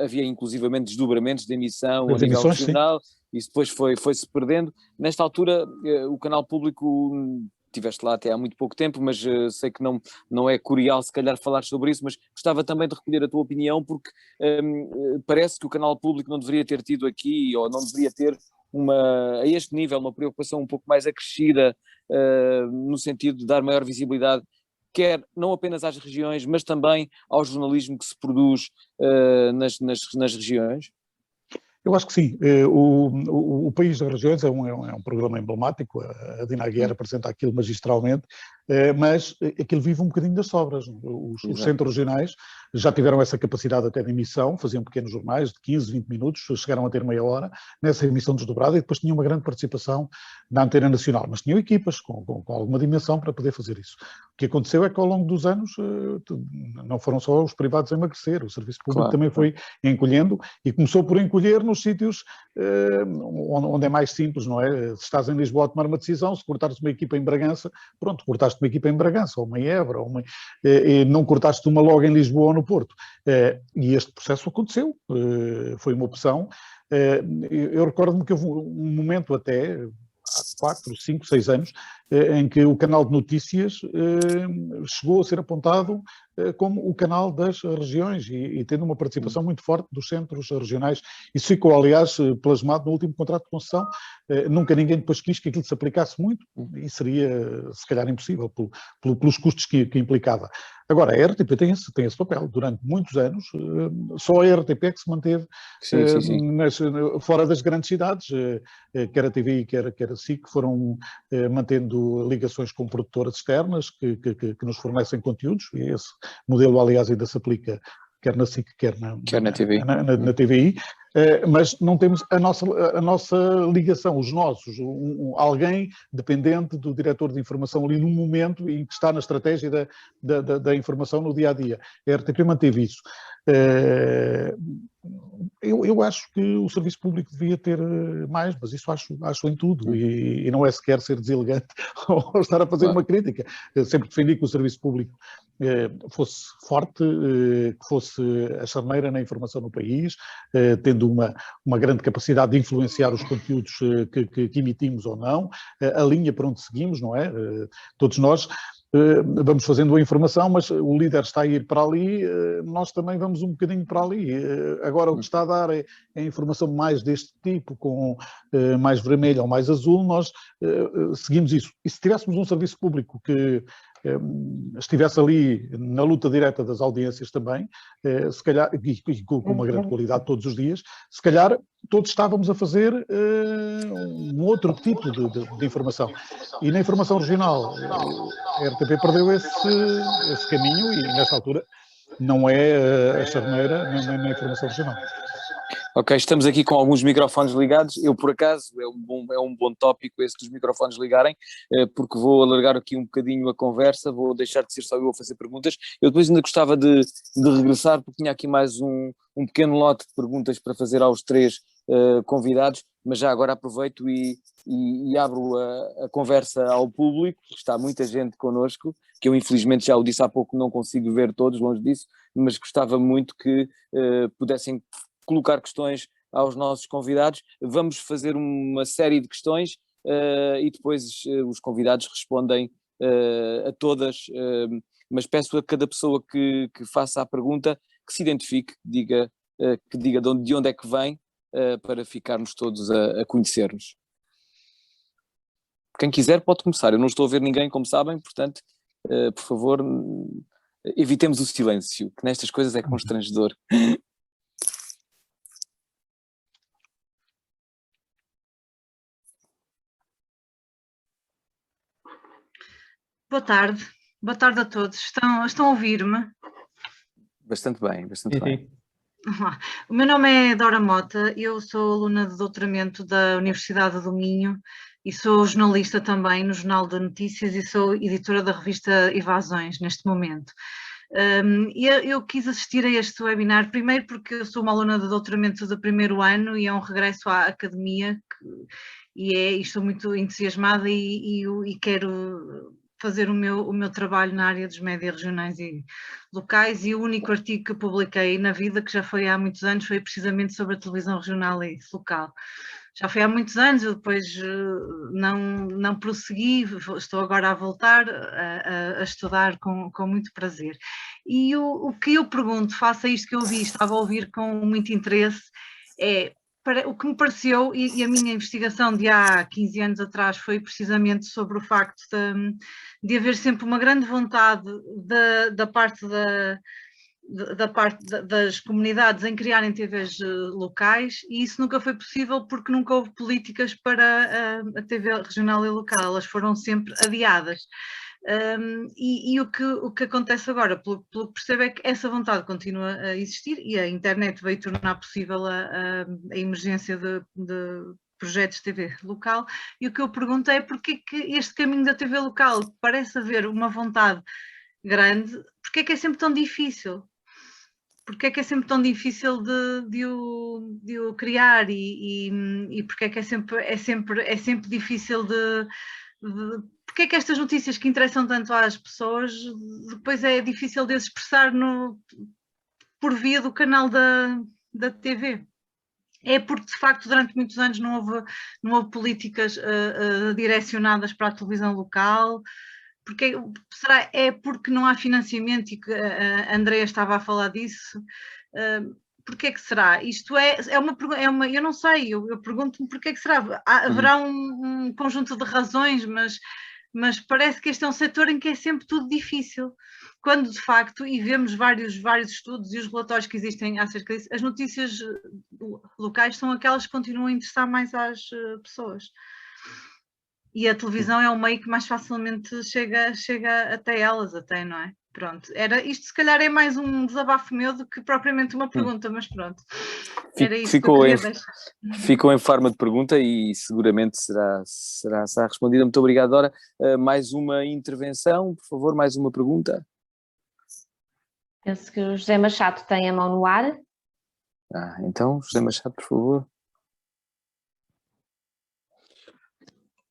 havia inclusivamente desdobramentos de emissão a nível nacional. Isso depois foi-se perdendo. Nesta altura, o canal público... Estiveste lá até há muito pouco tempo, mas sei que não é curial se calhar falar sobre isso, mas gostava também de recolher a tua opinião, porque parece que o canal público não deveria ter tido aqui, ou não deveria ter a este nível, uma preocupação um pouco mais acrescida, no sentido de dar maior visibilidade, quer não apenas às regiões, mas também ao jornalismo que se produz nas regiões. Eu acho que sim. O País das Regiões é um programa emblemático. A Dina Aguiar apresenta aquilo magistralmente, mas aquilo vive um bocadinho das sobras. Os centros regionais já tiveram essa capacidade até de emissão, faziam pequenos jornais de 15, 20 minutos, chegaram a ter meia hora nessa emissão desdobrada e depois tinham uma grande participação na antena nacional, mas tinham equipas com alguma dimensão para poder fazer isso. O que aconteceu é que ao longo dos anos não foram só os privados a emagrecer, o serviço público também foi encolhendo e começou por encolher nos sítios onde é mais simples, não é? Se estás em Lisboa a tomar uma decisão, se cortares uma equipa em Bragança, pronto, cortaste uma equipa em Bragança, ou uma em Évora, e não cortaste uma logo em Lisboa ou no Porto. E este processo aconteceu, foi uma opção. Eu recordo-me que houve um momento até, há 4, 5, 6 anos, em que o canal de notícias chegou a ser apontado como o canal das regiões e tendo uma participação muito forte dos centros regionais. Isso ficou, aliás, plasmado no último contrato de concessão. Nunca ninguém depois quis que aquilo se aplicasse muito e seria, se calhar, impossível pelos custos que implicava. Agora, a RTP tem esse papel. Durante muitos anos, só a RTP é que se manteve fora das grandes cidades, quer a TVI, quer a SIC, foram mantendo ligações com produtoras externas que nos fornecem conteúdos, e esse modelo, aliás, ainda se aplica quer na SIC, quer na TVI, mas não temos a nossa ligação, os nossos, alguém dependente do diretor de informação ali num momento em que está na estratégia da informação no dia-a-dia. A RTP manteve isso. Eu acho que o serviço público devia ter mais, mas isso acho em tudo, e não é sequer ser deselegante ou estar a fazer uma crítica. Eu sempre defendi que o serviço público fosse forte, que fosse a charneira na informação no país, tendo uma grande capacidade de influenciar os conteúdos que emitimos ou não, a linha para onde seguimos, não é? Todos nós vamos fazendo a informação, mas o líder está a ir para ali, nós também vamos um bocadinho para ali. Agora o que está a dar é informação mais deste tipo, com mais vermelho ou mais azul, nós seguimos isso. E se tivéssemos um serviço público que estivesse ali na luta direta das audiências também, se calhar, e com uma grande qualidade todos os dias, se calhar todos estávamos a fazer um outro tipo de informação. E na informação regional, a RTP perdeu esse caminho e, nesta altura, não é a charneira na informação regional. Ok, estamos aqui com alguns microfones ligados. Eu, por acaso, é um bom tópico esse dos microfones ligarem, porque vou alargar aqui um bocadinho a conversa, vou deixar de ser só eu a fazer perguntas. Eu depois ainda gostava de regressar, porque tinha aqui mais um pequeno lote de perguntas para fazer aos três convidados, mas já agora aproveito e abro a conversa ao público. Está muita gente connosco, que eu infelizmente já o disse há pouco, não consigo ver todos, longe disso, mas gostava muito que pudessem colocar questões aos nossos convidados. Vamos fazer uma série de questões e depois os convidados respondem a todas, mas peço a cada pessoa que faça a pergunta que se identifique, que diga de onde é que vem, para ficarmos todos a conhecer-nos. Quem quiser pode começar, eu não estou a ver ninguém, como sabem, portanto, por favor, evitemos o silêncio, que nestas coisas é constrangedor. Boa tarde a todos. Estão a ouvir-me? Bastante bem, bastante bem. O meu nome é Dora Mota, eu sou aluna de doutoramento da Universidade do Minho e sou jornalista também no Jornal de Notícias e sou editora da revista Evasões neste momento. Eu quis assistir a este webinar, primeiro porque eu sou uma aluna de doutoramento do primeiro ano e é um regresso à academia e estou muito entusiasmada e quero fazer o meu trabalho na área dos médias regionais e locais, e o único artigo que publiquei na vida, que já foi há muitos anos, foi precisamente sobre a televisão regional e local. Já foi há muitos anos, eu depois não prossegui, estou agora a voltar a estudar com muito prazer. E o que eu pergunto, face a isto que eu ouvi, estava a ouvir com muito interesse, o que me pareceu, e a minha investigação de há 15 anos atrás foi precisamente sobre o facto de haver sempre uma grande vontade da parte das comunidades em criarem TVs locais, e isso nunca foi possível porque nunca houve políticas para a TV regional e local, elas foram sempre adiadas. E o que acontece agora, pelo que percebo, é que essa vontade continua a existir e a internet veio tornar possível a emergência de projetos de TV local, e o que eu pergunto é porque que este caminho da TV local parece haver uma vontade grande, porque é que é sempre tão difícil? Porque é que é sempre tão difícil de o criar e porque é que é sempre difícil porque é que estas notícias que interessam tanto às pessoas depois é difícil de as expressar por via do canal da TV? É porque de facto durante muitos anos não houve políticas direcionadas para a televisão local? É porque não há financiamento, e que a Andrea estava a falar disso? Porquê que será? Isto eu não sei, eu pergunto-me porquê que será. Haverá um conjunto de razões, mas parece que este é um setor em que é sempre tudo difícil, quando de facto, e vemos vários estudos e os relatórios que existem acerca disso, as notícias locais são aquelas que continuam a interessar mais às pessoas. E a televisão é o meio que mais facilmente chega até elas, não é? Pronto, isto se calhar é mais um desabafo meu do que propriamente uma pergunta, mas pronto, era isso que eu queria deixar. Ficou em forma de pergunta e seguramente será respondida. Muito obrigado, Dora. Mais uma intervenção, por favor, mais uma pergunta? Penso que o José Machado tem a mão no ar. Então, José Machado, por favor.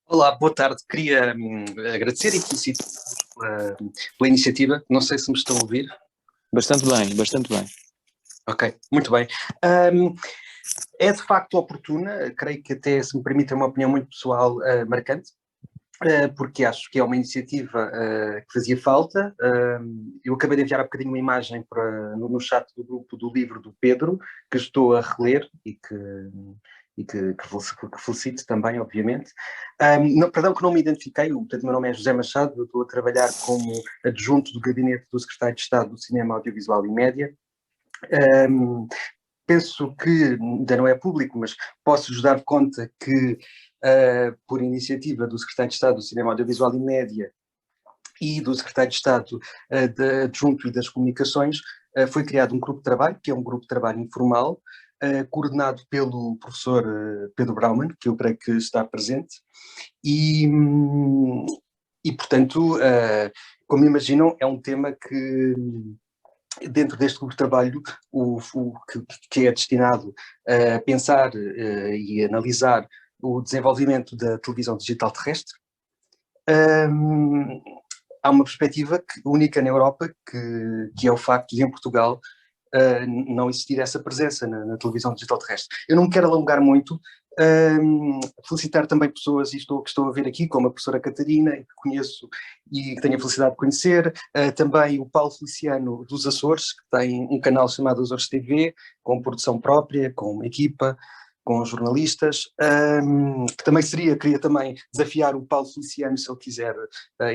Olá, boa tarde. Queria agradecer e felicitar pela iniciativa. Não sei se me estão a ouvir. Bastante bem, bastante bem. Ok, muito bem. É de facto oportuna, creio que até, se me permite, é uma opinião muito pessoal, marcante, porque acho que é uma iniciativa que fazia falta. Eu acabei de enviar há bocadinho uma imagem no chat do grupo do livro do Pedro, que estou a reler e que felicito também, obviamente. Perdão que não me identifiquei, portanto, o meu nome é José Machado, eu estou a trabalhar como adjunto do gabinete do Secretário de Estado do Cinema, Audiovisual e Média. Penso que ainda não é público, mas posso-vos dar conta que, por iniciativa do Secretário de Estado do Cinema, Audiovisual e Média e do Secretário de Estado adjunto e das Comunicações, foi criado um grupo de trabalho, que é um grupo de trabalho informal, coordenado pelo professor Pedro Brauman, que eu creio que está presente, e portanto, como imaginam, é um tema que, dentro deste grupo de trabalho, que é destinado a pensar e analisar o desenvolvimento da televisão digital terrestre, há uma perspectiva única na Europa, que é o facto de, em Portugal, não existir essa presença na televisão digital terrestre. Eu não me quero alongar muito, felicitar também pessoas que estou a ver aqui, como a professora Catarina, que conheço e que tenho a felicidade de conhecer, também o Paulo Feliciano dos Açores, que tem um canal chamado Açores TV, com produção própria, com uma equipa, com jornalistas, que também queria também desafiar o Paulo Feliciano se ele quiser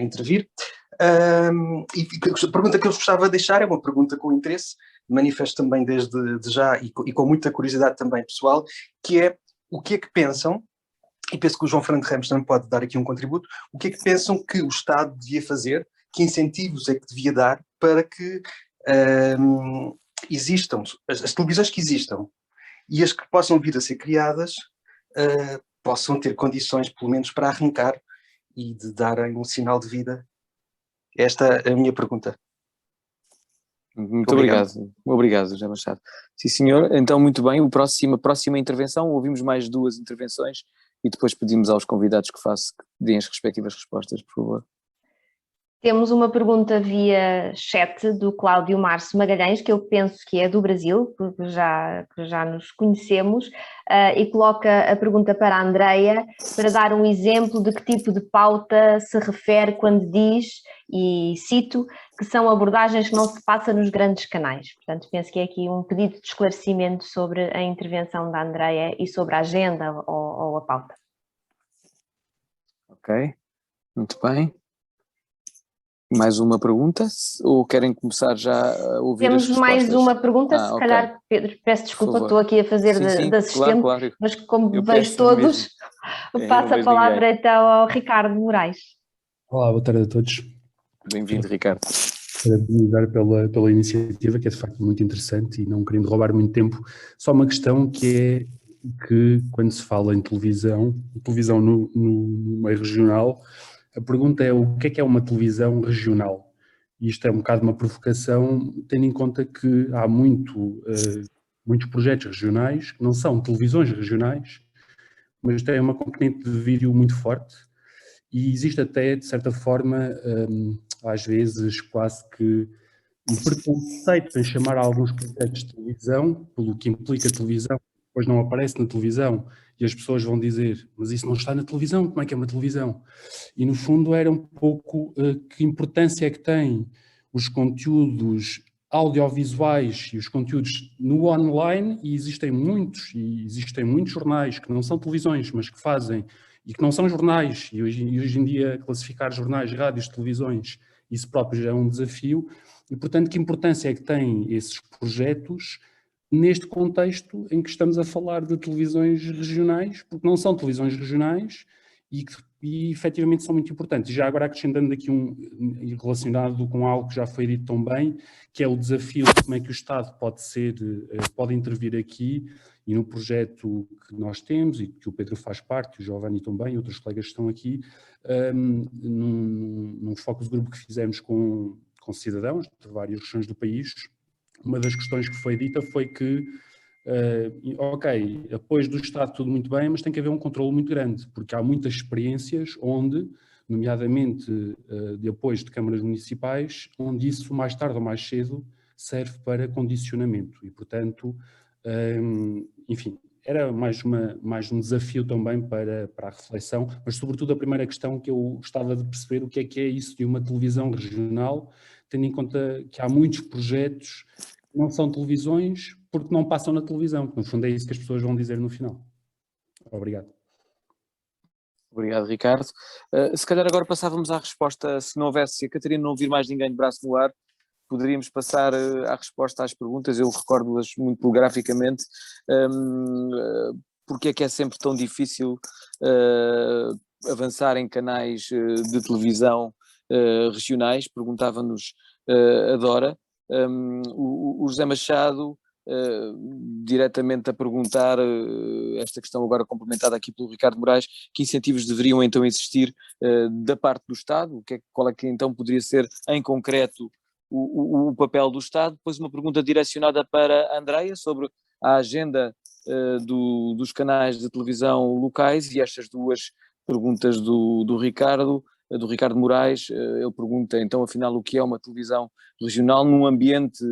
intervir. E a pergunta que eu gostava de deixar é uma pergunta com interesse, manifesto também desde já e com muita curiosidade também pessoal, que é: o que é que pensam, e penso que o João Fernando Ramos também pode dar aqui um contributo, o que é que pensam que o Estado devia fazer, que incentivos é que devia dar para que existam, as televisões que existam e as que possam vir a ser criadas, possam ter condições, pelo menos, para arrancar e de darem um sinal de vida? Esta é a minha pergunta. Muito obrigado, José Machado. Sim, senhor. Então, muito bem, a próxima intervenção, ouvimos mais 2 intervenções e depois pedimos aos convidados que deem as respectivas respostas, por favor. Temos uma pergunta via chat do Cláudio Márcio Magalhães, que eu penso que é do Brasil, porque já nos conhecemos, e coloca a pergunta para a Andreia, para dar um exemplo de que tipo de pauta se refere quando diz, e cito, que são abordagens que não se passa nos grandes canais. Portanto, penso que é aqui um pedido de esclarecimento sobre a intervenção da Andreia e sobre a agenda ou a pauta. Ok, muito bem. Mais uma pergunta? Ou querem começar já a ouvir as respostas? Temos mais uma pergunta, se ok. calhar, Pedro, peço desculpa, estou aqui a fazer de assistente, claro. mas como Eu vejo todos, passo a palavra então ao Ricardo Moraes. Olá, boa tarde a todos. Bem-vindo, Ricardo. Parabenizar pela iniciativa, que é de facto muito interessante, e não querendo roubar muito tempo, só uma questão que é que, quando se fala em televisão no meio regional, a pergunta é: o que é uma televisão regional? E isto é um bocado uma provocação, tendo em conta que há muitos projetos regionais, que não são televisões regionais, mas têm uma componente de vídeo muito forte, e existe até, de certa forma, às vezes quase que um preconceito em chamar alguns projetos de televisão, pelo que implica a televisão, depois não aparece na televisão, e as pessoas vão dizer: mas isso não está na televisão, como é que é uma televisão? E no fundo era um pouco que importância é que têm os conteúdos audiovisuais e os conteúdos no online, e existem muitos jornais que não são televisões, mas que fazem, e que não são jornais, e hoje em dia classificar jornais, rádios, televisões, isso próprio já é um desafio, e portanto que importância é que têm esses projetos neste contexto em que estamos a falar de televisões regionais, porque não são televisões regionais e efetivamente são muito importantes. E já agora acrescentando aqui relacionado com algo que já foi dito tão bem, que é o desafio de como é que o Estado pode intervir aqui, e no projeto que nós temos e que o Pedro faz parte, o Giovanni também, outros colegas que estão aqui, num focus group que fizemos com com cidadãos de várias regiões do país. Uma das questões que foi dita foi que, ok, apoios do Estado tudo muito bem, mas tem que haver um controle muito grande, porque há muitas experiências onde, nomeadamente de apoios de câmaras municipais, onde isso mais tarde ou mais cedo serve para condicionamento e, portanto, enfim, era mais um desafio também para a reflexão, mas sobretudo a primeira questão que eu gostava de perceber o que é isso de uma televisão regional, tendo em conta que há muitos projetos que não são televisões porque não passam na televisão. No fundo é isso que as pessoas vão dizer no final. Obrigado. Obrigado, Ricardo. Se calhar agora passávamos à resposta, se não houvesse, se a Catarina não ouvir mais ninguém de braço no ar, poderíamos passar à resposta às perguntas. Eu recordo-las muito telegraficamente. Porque é que é sempre tão difícil avançar em canais de televisão regionais? Perguntava-nos a Dora. O José Machado, diretamente a perguntar esta questão agora complementada aqui pelo Ricardo Moraes, que incentivos deveriam então existir da parte do Estado? Qual é que então poderia ser em concreto o papel do Estado? Depois uma pergunta direcionada para a Andreia sobre a agenda dos canais de televisão locais, e estas duas perguntas do Ricardo Moraes. Ele pergunta então afinal o que é uma televisão regional num ambiente,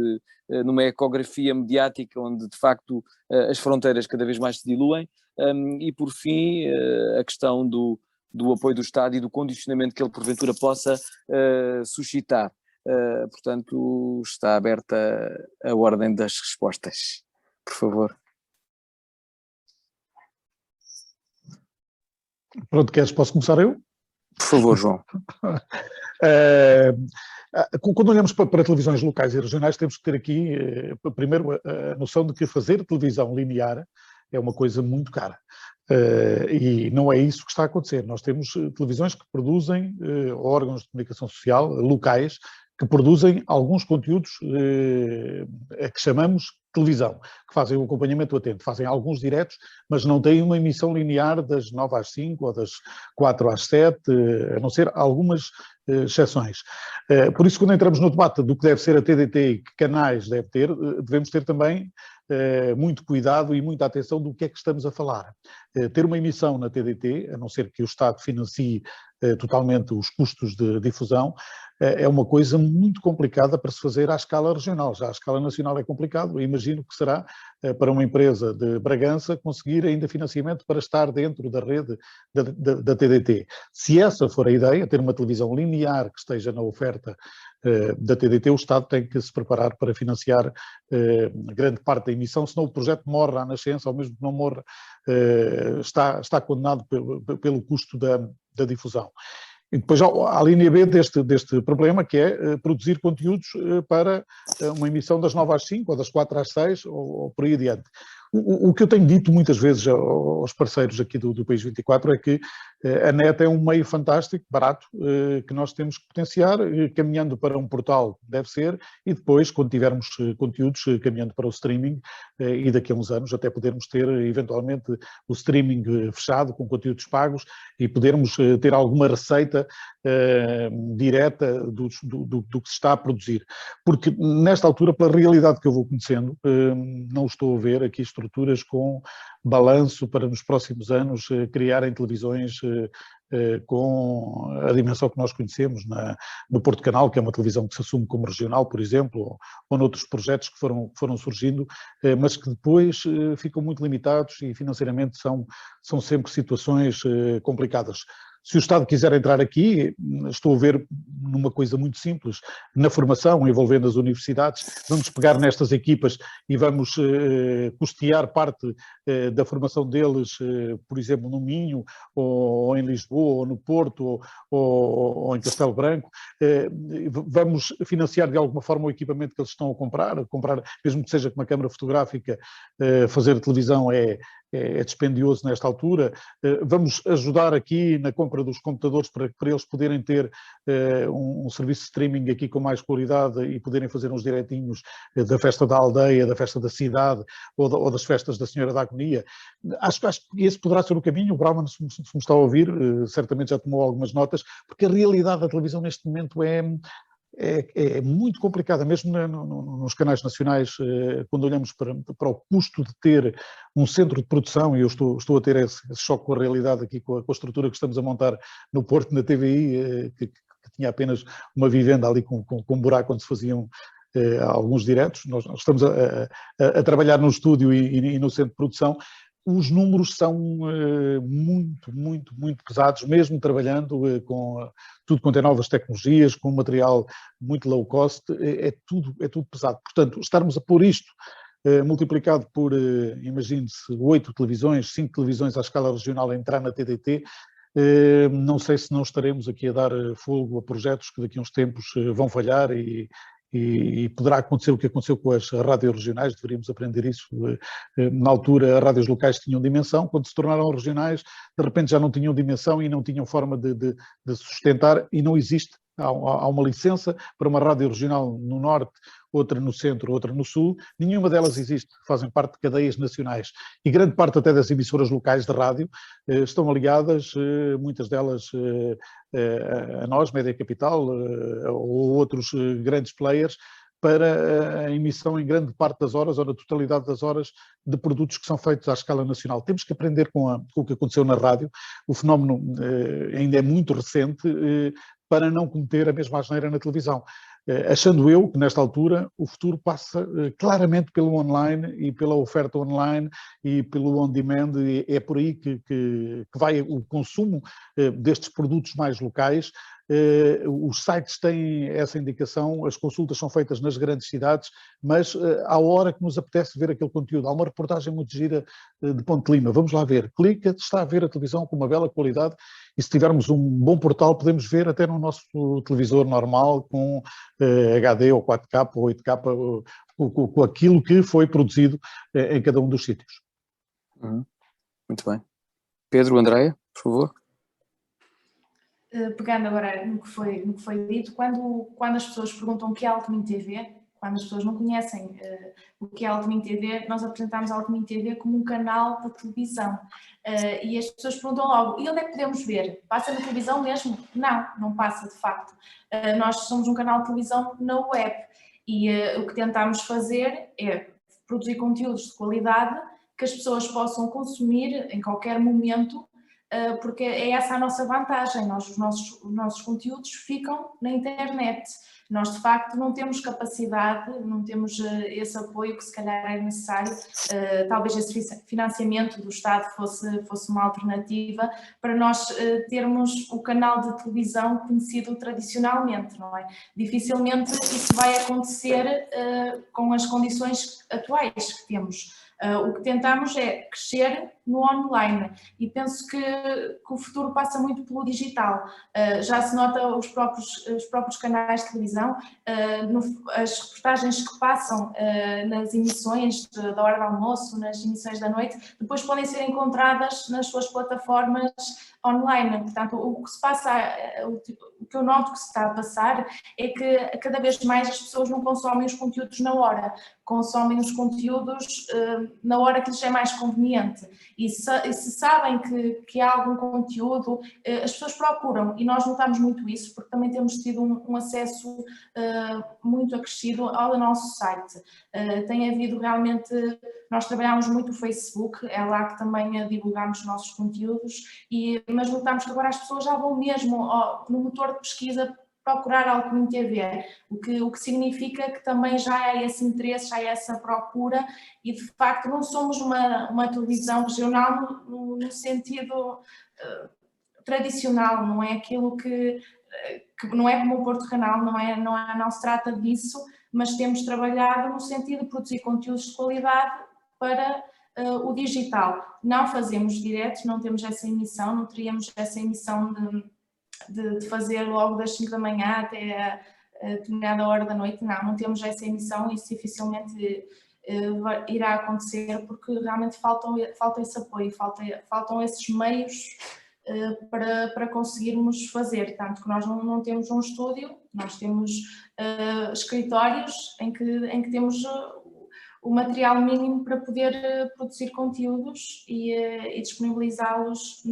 numa ecografia mediática onde de facto as fronteiras cada vez mais se diluem, e por fim a questão do apoio do Estado e do condicionamento que ele porventura possa suscitar. Portanto, está aberta a ordem das respostas, por favor. Pronto, posso começar eu? Por favor, João. Quando olhamos para televisões locais e regionais, temos que ter aqui, primeiro, a noção de que fazer televisão linear é uma coisa muito cara. E não é isso que está a acontecer. Nós temos televisões que produzem, órgãos de comunicação social locais, que produzem alguns conteúdos que chamamos televisão, que fazem o acompanhamento atento, fazem alguns diretos, mas não têm uma emissão linear das 9 às 5 ou das 4 às 7, a não ser algumas exceções. Por isso, quando entramos no debate do que deve ser a TDT e que canais deve ter, devemos ter também muito cuidado e muita atenção do que é que estamos a falar. Ter uma emissão na TDT, a não ser que o Estado financie totalmente os custos de difusão, é uma coisa muito complicada para se fazer à escala regional. Já à escala nacional é complicado. Eu imagino que será para uma empresa de Bragança conseguir ainda financiamento para estar dentro da rede da TDT. Se essa for a ideia, ter uma televisão linear que esteja na oferta da TDT, o Estado tem que se preparar para financiar grande parte da emissão, senão o projeto morre à nascença, ou mesmo que não morra, está condenado pelo custo da difusão. E depois há a linha B deste problema, que é produzir conteúdos para uma emissão das 9 às 5, ou das 4 às 6, ou por aí adiante. O que eu tenho dito muitas vezes aos parceiros aqui do País 24 é que a net é um meio fantástico, barato, que nós temos que potenciar, caminhando para um portal, deve ser, e depois, quando tivermos conteúdos, caminhando para o streaming, e daqui a uns anos até podermos ter, eventualmente, o streaming fechado, com conteúdos pagos, e podermos ter alguma receita direta do que se está a produzir. Porque, nesta altura, pela realidade que eu vou conhecendo, não estou a ver aqui estruturas com balanço para nos próximos anos criarem televisões com a dimensão que nós conhecemos no Porto Canal, que é uma televisão que se assume como regional, por exemplo, ou noutros projetos que foram surgindo, mas que depois ficam muito limitados e financeiramente são sempre situações complicadas. Se o Estado quiser entrar aqui, estou a ver numa coisa muito simples, na formação, envolvendo as universidades, vamos pegar nestas equipas e vamos custear parte da formação deles, por exemplo, no Minho, ou em Lisboa, ou no Porto, ou em Castelo Branco. Vamos financiar de alguma forma o equipamento que eles estão a comprar, mesmo que seja com uma câmara fotográfica, fazer televisão é dispendioso nesta altura. Vamos ajudar aqui na compra dos computadores para eles poderem ter um serviço de streaming aqui com mais qualidade e poderem fazer uns direitinhos da festa da aldeia, da festa da cidade ou das festas da Senhora da Agonia. Acho que esse poderá ser o caminho. O Brauman, se me está a ouvir, certamente já tomou algumas notas, porque a realidade da televisão neste momento é é muito complicada, mesmo nos canais nacionais, quando olhamos para o custo de ter um centro de produção, e eu estou a ter esse choque com a realidade aqui, com a estrutura que estamos a montar no Porto, na TVI, que tinha apenas uma vivenda ali com um buraco onde se faziam alguns diretos. Nós estamos a trabalhar no estúdio e no centro de produção. Os números são muito pesados, mesmo trabalhando com tudo quanto é novas tecnologias, com material muito low cost, é tudo pesado. Portanto, estarmos a pôr isto multiplicado por, imagine-se, 8 televisões, 5 televisões à escala regional a entrar na TDT, não sei se não estaremos aqui a dar fogo a projetos que daqui a uns tempos vão falhar e poderá acontecer o que aconteceu com as rádios regionais, deveríamos aprender isso. Na altura, as rádios locais tinham dimensão, quando se tornaram regionais, de repente já não tinham dimensão e não tinham forma de sustentar, e não existe. Há uma licença para uma rádio regional no norte, outra no centro, outra no sul, nenhuma delas existe, fazem parte de cadeias nacionais. E grande parte até das emissoras locais de rádio estão aliadas, muitas delas a nós, Média Capital, ou outros grandes players, para a emissão em grande parte das horas, ou na totalidade das horas, de produtos que são feitos à escala nacional. Temos que aprender com o que aconteceu na rádio, o fenómeno ainda é muito recente, para não cometer a mesma asneira na televisão. Achando eu que, nesta altura, o futuro passa claramente pelo online e pela oferta online e pelo on-demand, e é por aí que vai o consumo destes produtos mais locais. Os sites têm essa indicação, as consultas são feitas nas grandes cidades, mas à hora que nos apetece ver aquele conteúdo. Há uma reportagem muito gira de Ponte de Lima, vamos lá ver, clica, está a ver a televisão com uma bela qualidade, e se tivermos um bom portal podemos ver até no nosso televisor normal com HD ou 4K ou 8K, com aquilo que foi produzido em cada um dos sítios. Muito bem. Pedro, Andreia, por favor. Pegando agora no que foi dito, quando as pessoas perguntam o que é Alckmin TV, quando as pessoas não conhecem o que é Alckmin TV, nós apresentamos a Alckmin TV como um canal de televisão. E as pessoas perguntam logo, e onde é que podemos ver? Passa na televisão mesmo? Não passa de facto. Nós somos um canal de televisão na web e o que tentamos fazer é produzir conteúdos de qualidade que as pessoas possam consumir em qualquer momento, porque é essa a nossa vantagem. Os nossos conteúdos ficam na internet. Nós, de facto, não temos capacidade, não temos esse apoio que se calhar é necessário. Talvez esse financiamento do Estado fosse uma alternativa para nós termos o canal de televisão conhecido tradicionalmente, não é? Dificilmente isso vai acontecer com as condições atuais que temos. O que tentamos é crescer no online e penso que o futuro passa muito pelo digital. Já se nota os próprios canais de televisão, as reportagens que passam nas emissões da hora do almoço, nas emissões da noite, depois podem ser encontradas nas suas plataformas online. Portanto, o que se passa, o que eu noto que se está a passar é que cada vez mais as pessoas não consomem os conteúdos na hora, consomem os conteúdos na hora que lhes é mais conveniente. E se sabem que há algum conteúdo, as pessoas procuram, e nós notamos muito isso, porque também temos tido um acesso muito acrescido ao nosso site. Tem havido realmente, nós trabalhamos muito o Facebook, é lá que também divulgamos os nossos conteúdos, mas notamos que agora as pessoas já vão mesmo no motor de pesquisa procurar Alckmin TV, o que significa que também já há esse interesse, já há essa procura, e de facto não somos uma televisão regional no sentido tradicional, não é aquilo que não é como o Porto Canal, não se trata disso, mas temos trabalhado no sentido de produzir conteúdos de qualidade para o digital. Não fazemos diretos, não temos essa emissão, não teríamos essa emissão de fazer logo das 5 da manhã até a determinada hora da noite, não temos essa emissão, e isso dificilmente irá acontecer, porque realmente falta esse apoio, faltam esses meios para conseguirmos fazer, tanto que nós não temos um estúdio, nós temos escritórios em que temos o material mínimo para poder produzir conteúdos e disponibilizá-los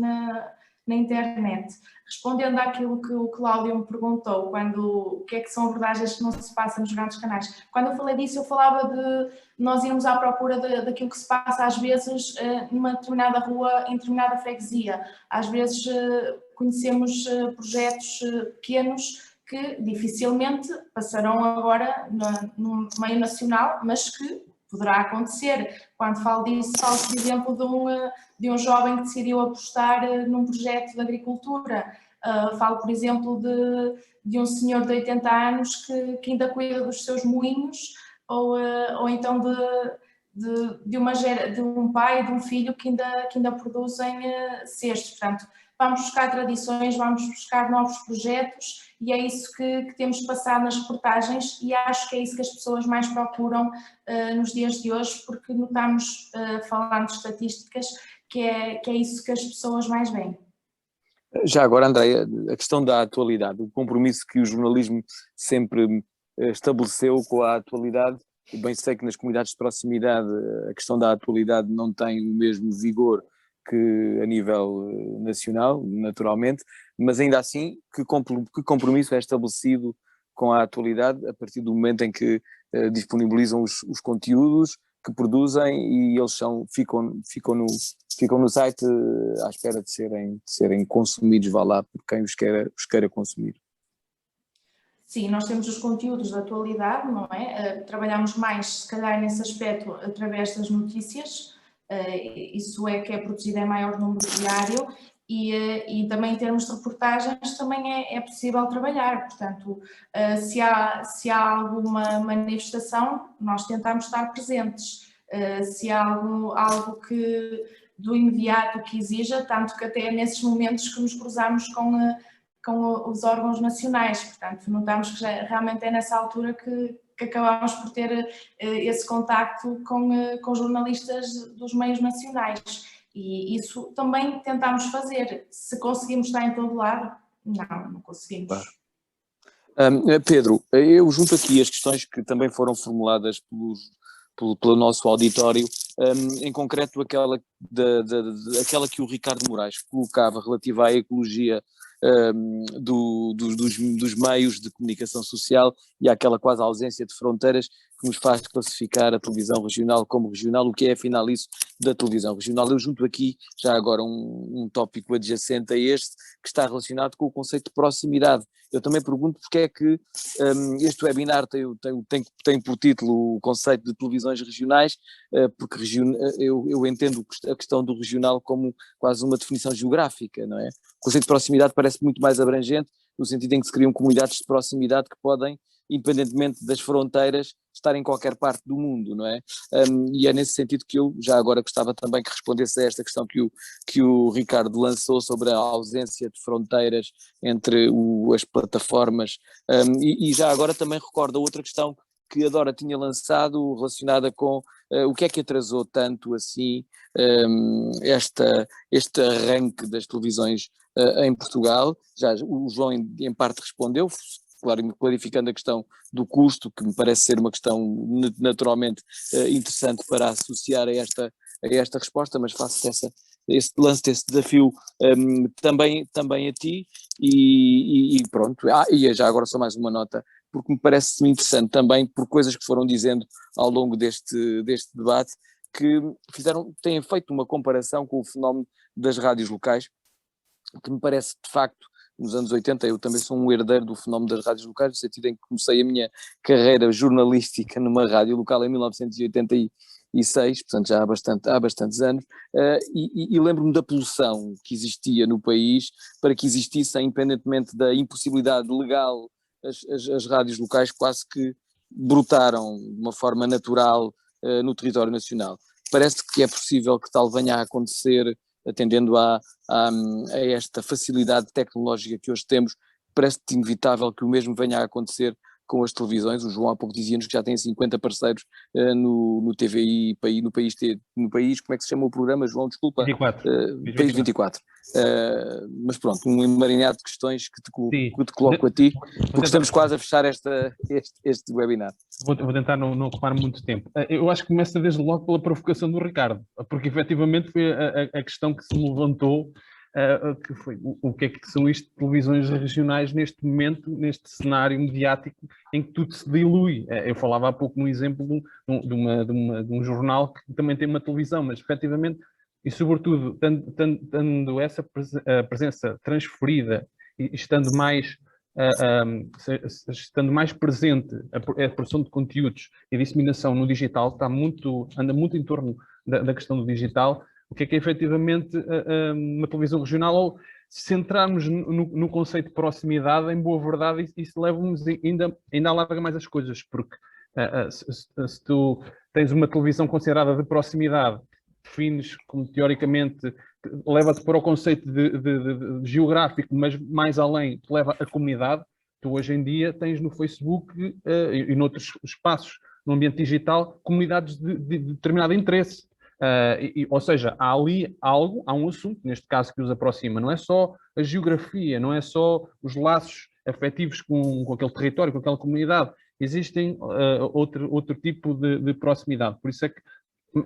na internet. Respondendo àquilo que o Cláudio me perguntou, o que é que são abordagens que não se passam nos grandes canais. Quando eu falei disso, eu falava de nós irmos à procura daquilo que se passa às vezes numa determinada rua, em determinada freguesia. Às vezes conhecemos projetos pequenos que dificilmente passarão agora no meio nacional, mas que poderá acontecer. Quando falo disso, falo, por exemplo, de um jovem que decidiu apostar num projeto de agricultura. Falo, por exemplo, de um senhor de 80 anos que ainda cuida dos seus moinhos, ou então de um pai e de um filho que ainda produzem cestos. Portanto, vamos buscar tradições, vamos buscar novos projetos, e é isso que temos passado nas reportagens, e acho que é isso que as pessoas mais procuram nos dias de hoje, porque notamos, falando de estatísticas, que é isso que as pessoas mais veem. Já agora, Andréia, a questão da atualidade, o compromisso que o jornalismo sempre estabeleceu com a atualidade. Eu bem sei que nas comunidades de proximidade a questão da atualidade não tem o mesmo vigor que a nível nacional, naturalmente, mas ainda assim, que compromisso é estabelecido com a atualidade a partir do momento em que disponibilizam os conteúdos que produzem e eles ficam no site à espera de serem consumidos, vá lá, por quem os queira consumir. Sim, nós temos os conteúdos da atualidade, não é? Trabalhamos mais, se calhar, nesse aspecto através das notícias, isso é que é produzido em maior número diário, e também em termos de reportagens também é possível trabalhar. Portanto, se há alguma manifestação, nós tentamos estar presentes. Se há algo que do imediato que exija, tanto que até nesses momentos que nos cruzamos com os órgãos nacionais. Portanto, notamos que realmente é nessa altura que acabamos por ter esse contacto com jornalistas dos meios nacionais. E isso também tentamos fazer. Se conseguimos estar em todo lado, não conseguimos. Pedro, eu junto aqui as questões que também foram formuladas pelo nosso auditório, em concreto aquela que o Ricardo Moraes colocava relativa à ecologia dos meios de comunicação social e àquela quase ausência de fronteiras que nos faz classificar a televisão regional como regional, o que é afinal isso da televisão regional. Eu junto aqui já agora um tópico adjacente a este que está relacionado com o conceito de proximidade. Eu também pergunto porque é que este webinar tem por título o conceito de televisões regionais, porque eu entendo a questão do regional como quase uma definição geográfica, não é? O conceito de proximidade parece muito mais abrangente, no sentido em que se criam comunidades de proximidade que podem, independentemente das fronteiras, estar em qualquer parte do mundo, não é? E é nesse sentido que eu já agora gostava também que respondesse a esta questão que o Ricardo lançou sobre a ausência de fronteiras entre as plataformas, e já agora também recordo a outra questão que a Dora tinha lançado relacionada com o que é que atrasou tanto assim este arranque das televisões em Portugal. Já o João em parte respondeu, clarificando a questão do custo, que me parece ser uma questão naturalmente interessante para associar a esta resposta, mas faço esse desafio também a ti e pronto. E já agora só mais uma nota, porque me parece interessante também por coisas que foram dizendo ao longo deste debate, que têm feito uma comparação com o fenómeno das rádios locais, que me parece de facto, nos anos 80, eu também sou um herdeiro do fenómeno das rádios locais, no sentido em que comecei a minha carreira jornalística numa rádio local em 1986, portanto já há bastantes anos, e lembro-me da pulsão que existia no país para que existissem, independentemente da impossibilidade legal, as rádios locais quase que brotaram de uma forma natural no território nacional. Parece que é possível que tal venha a acontecer, atendendo a esta facilidade tecnológica que hoje temos. Parece-te inevitável que o mesmo venha a acontecer com as televisões. O João há pouco dizia-nos que já tem 50 parceiros no TVI, no país, como é que se chama o programa, João? Desculpa. 24. País 24. Mas pronto, um emaranhado de questões que te coloco a ti, porque estamos quase a fechar este webinar. Vou tentar não ocupar muito tempo. Eu acho que começa desde logo pela provocação do Ricardo, porque efetivamente foi a questão que se me levantou que foi o que é que são isto de televisões regionais neste momento, neste cenário mediático em que tudo se dilui. Eu falava há pouco no exemplo de um jornal que também tem uma televisão, mas efetivamente, e sobretudo, tendo essa presença transferida e estando mais presente a produção de conteúdos e disseminação no digital, anda muito em torno da questão do digital. O que é efetivamente uma televisão regional, ou se centrarmos no conceito de proximidade, em boa verdade, isso leva-nos ainda alarga mais as coisas, porque se tu tens uma televisão considerada de proximidade, defines como teoricamente, leva-te para o conceito de geográfico, mas mais além, te leva a comunidade. Tu hoje em dia tens no Facebook e noutros espaços no ambiente digital, comunidades de determinado interesse. Ou seja, há ali há um assunto, neste caso, que os aproxima. Não é só a geografia, não é só os laços afetivos com aquele território, com aquela comunidade. Existem outro tipo de proximidade. Por isso é que,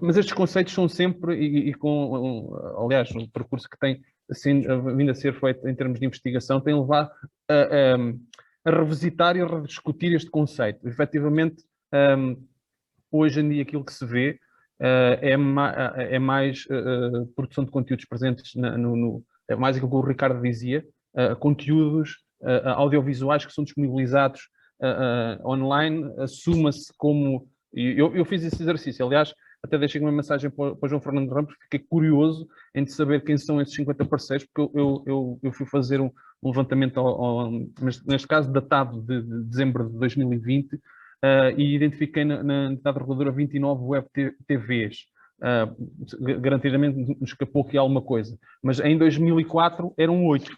mas estes conceitos são sempre, aliás, o percurso que tem assim, vindo a ser feito em termos de investigação, tem levado a revisitar e a rediscutir este conceito. Efetivamente, hoje em dia aquilo que se vê é mais produção de conteúdos presentes, é mais aquilo que o Ricardo dizia, conteúdos audiovisuais que são disponibilizados online, assuma-se como... Eu fiz esse exercício, aliás, até deixei uma mensagem para o João Fernando Ramos, fiquei curioso em de saber quem são esses 50 parceiros, porque eu fui fazer um levantamento, neste caso datado de dezembro de 2020, e identifiquei na entidade reguladora 29 web TVs. Garantidamente nos escapou aqui alguma coisa, mas em 2004 eram 8.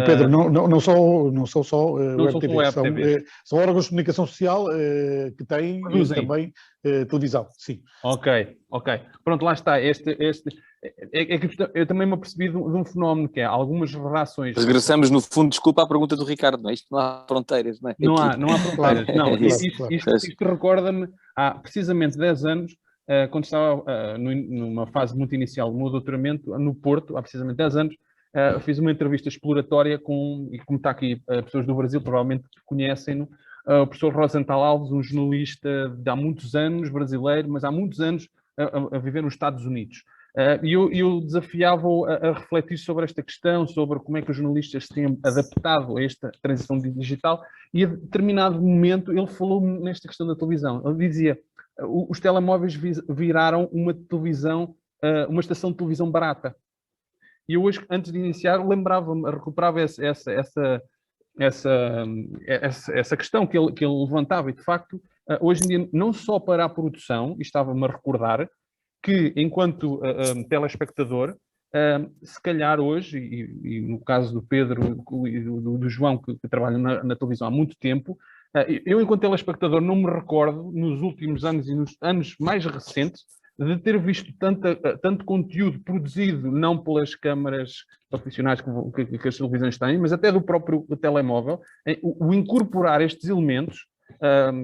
Pedro, não são só web TV, são órgãos de comunicação social que têm também televisão, sim. Ok. Pronto, lá está. Eu também me apercebi de um fenómeno que é algumas redações... Regressamos, no fundo, desculpa, à pergunta do Ricardo, não é? Isto não há fronteiras, não é? Não há fronteiras. Não, Claro. Isto recorda-me, há precisamente 10 anos, quando estava numa fase muito inicial do meu doutoramento, no Porto, há precisamente 10 anos, fiz uma entrevista exploratória e como está aqui, pessoas do Brasil provavelmente conhecem-no, o professor Rosenthal Alves, um jornalista de há muitos anos, brasileiro, mas há muitos anos a viver nos Estados Unidos. E eu desafiava-o a refletir sobre esta questão, sobre como é que os jornalistas se têm adaptado a esta transição digital, e a determinado momento ele falou nesta questão da televisão. Ele dizia, os telemóveis viraram uma televisão, uma estação de televisão barata. E eu hoje, antes de iniciar, recuperava essa questão que ele levantava. E, de facto, hoje em dia, não só para a produção, e estava-me a recordar, que, enquanto telespectador, se calhar hoje, e no caso do Pedro e do João, que trabalham na televisão há muito tempo, eu, enquanto telespectador, não me recordo, nos últimos anos e nos anos mais recentes, de ter visto tanto conteúdo produzido, não pelas câmaras profissionais que as televisões têm, mas até do próprio telemóvel, o incorporar estes elementos.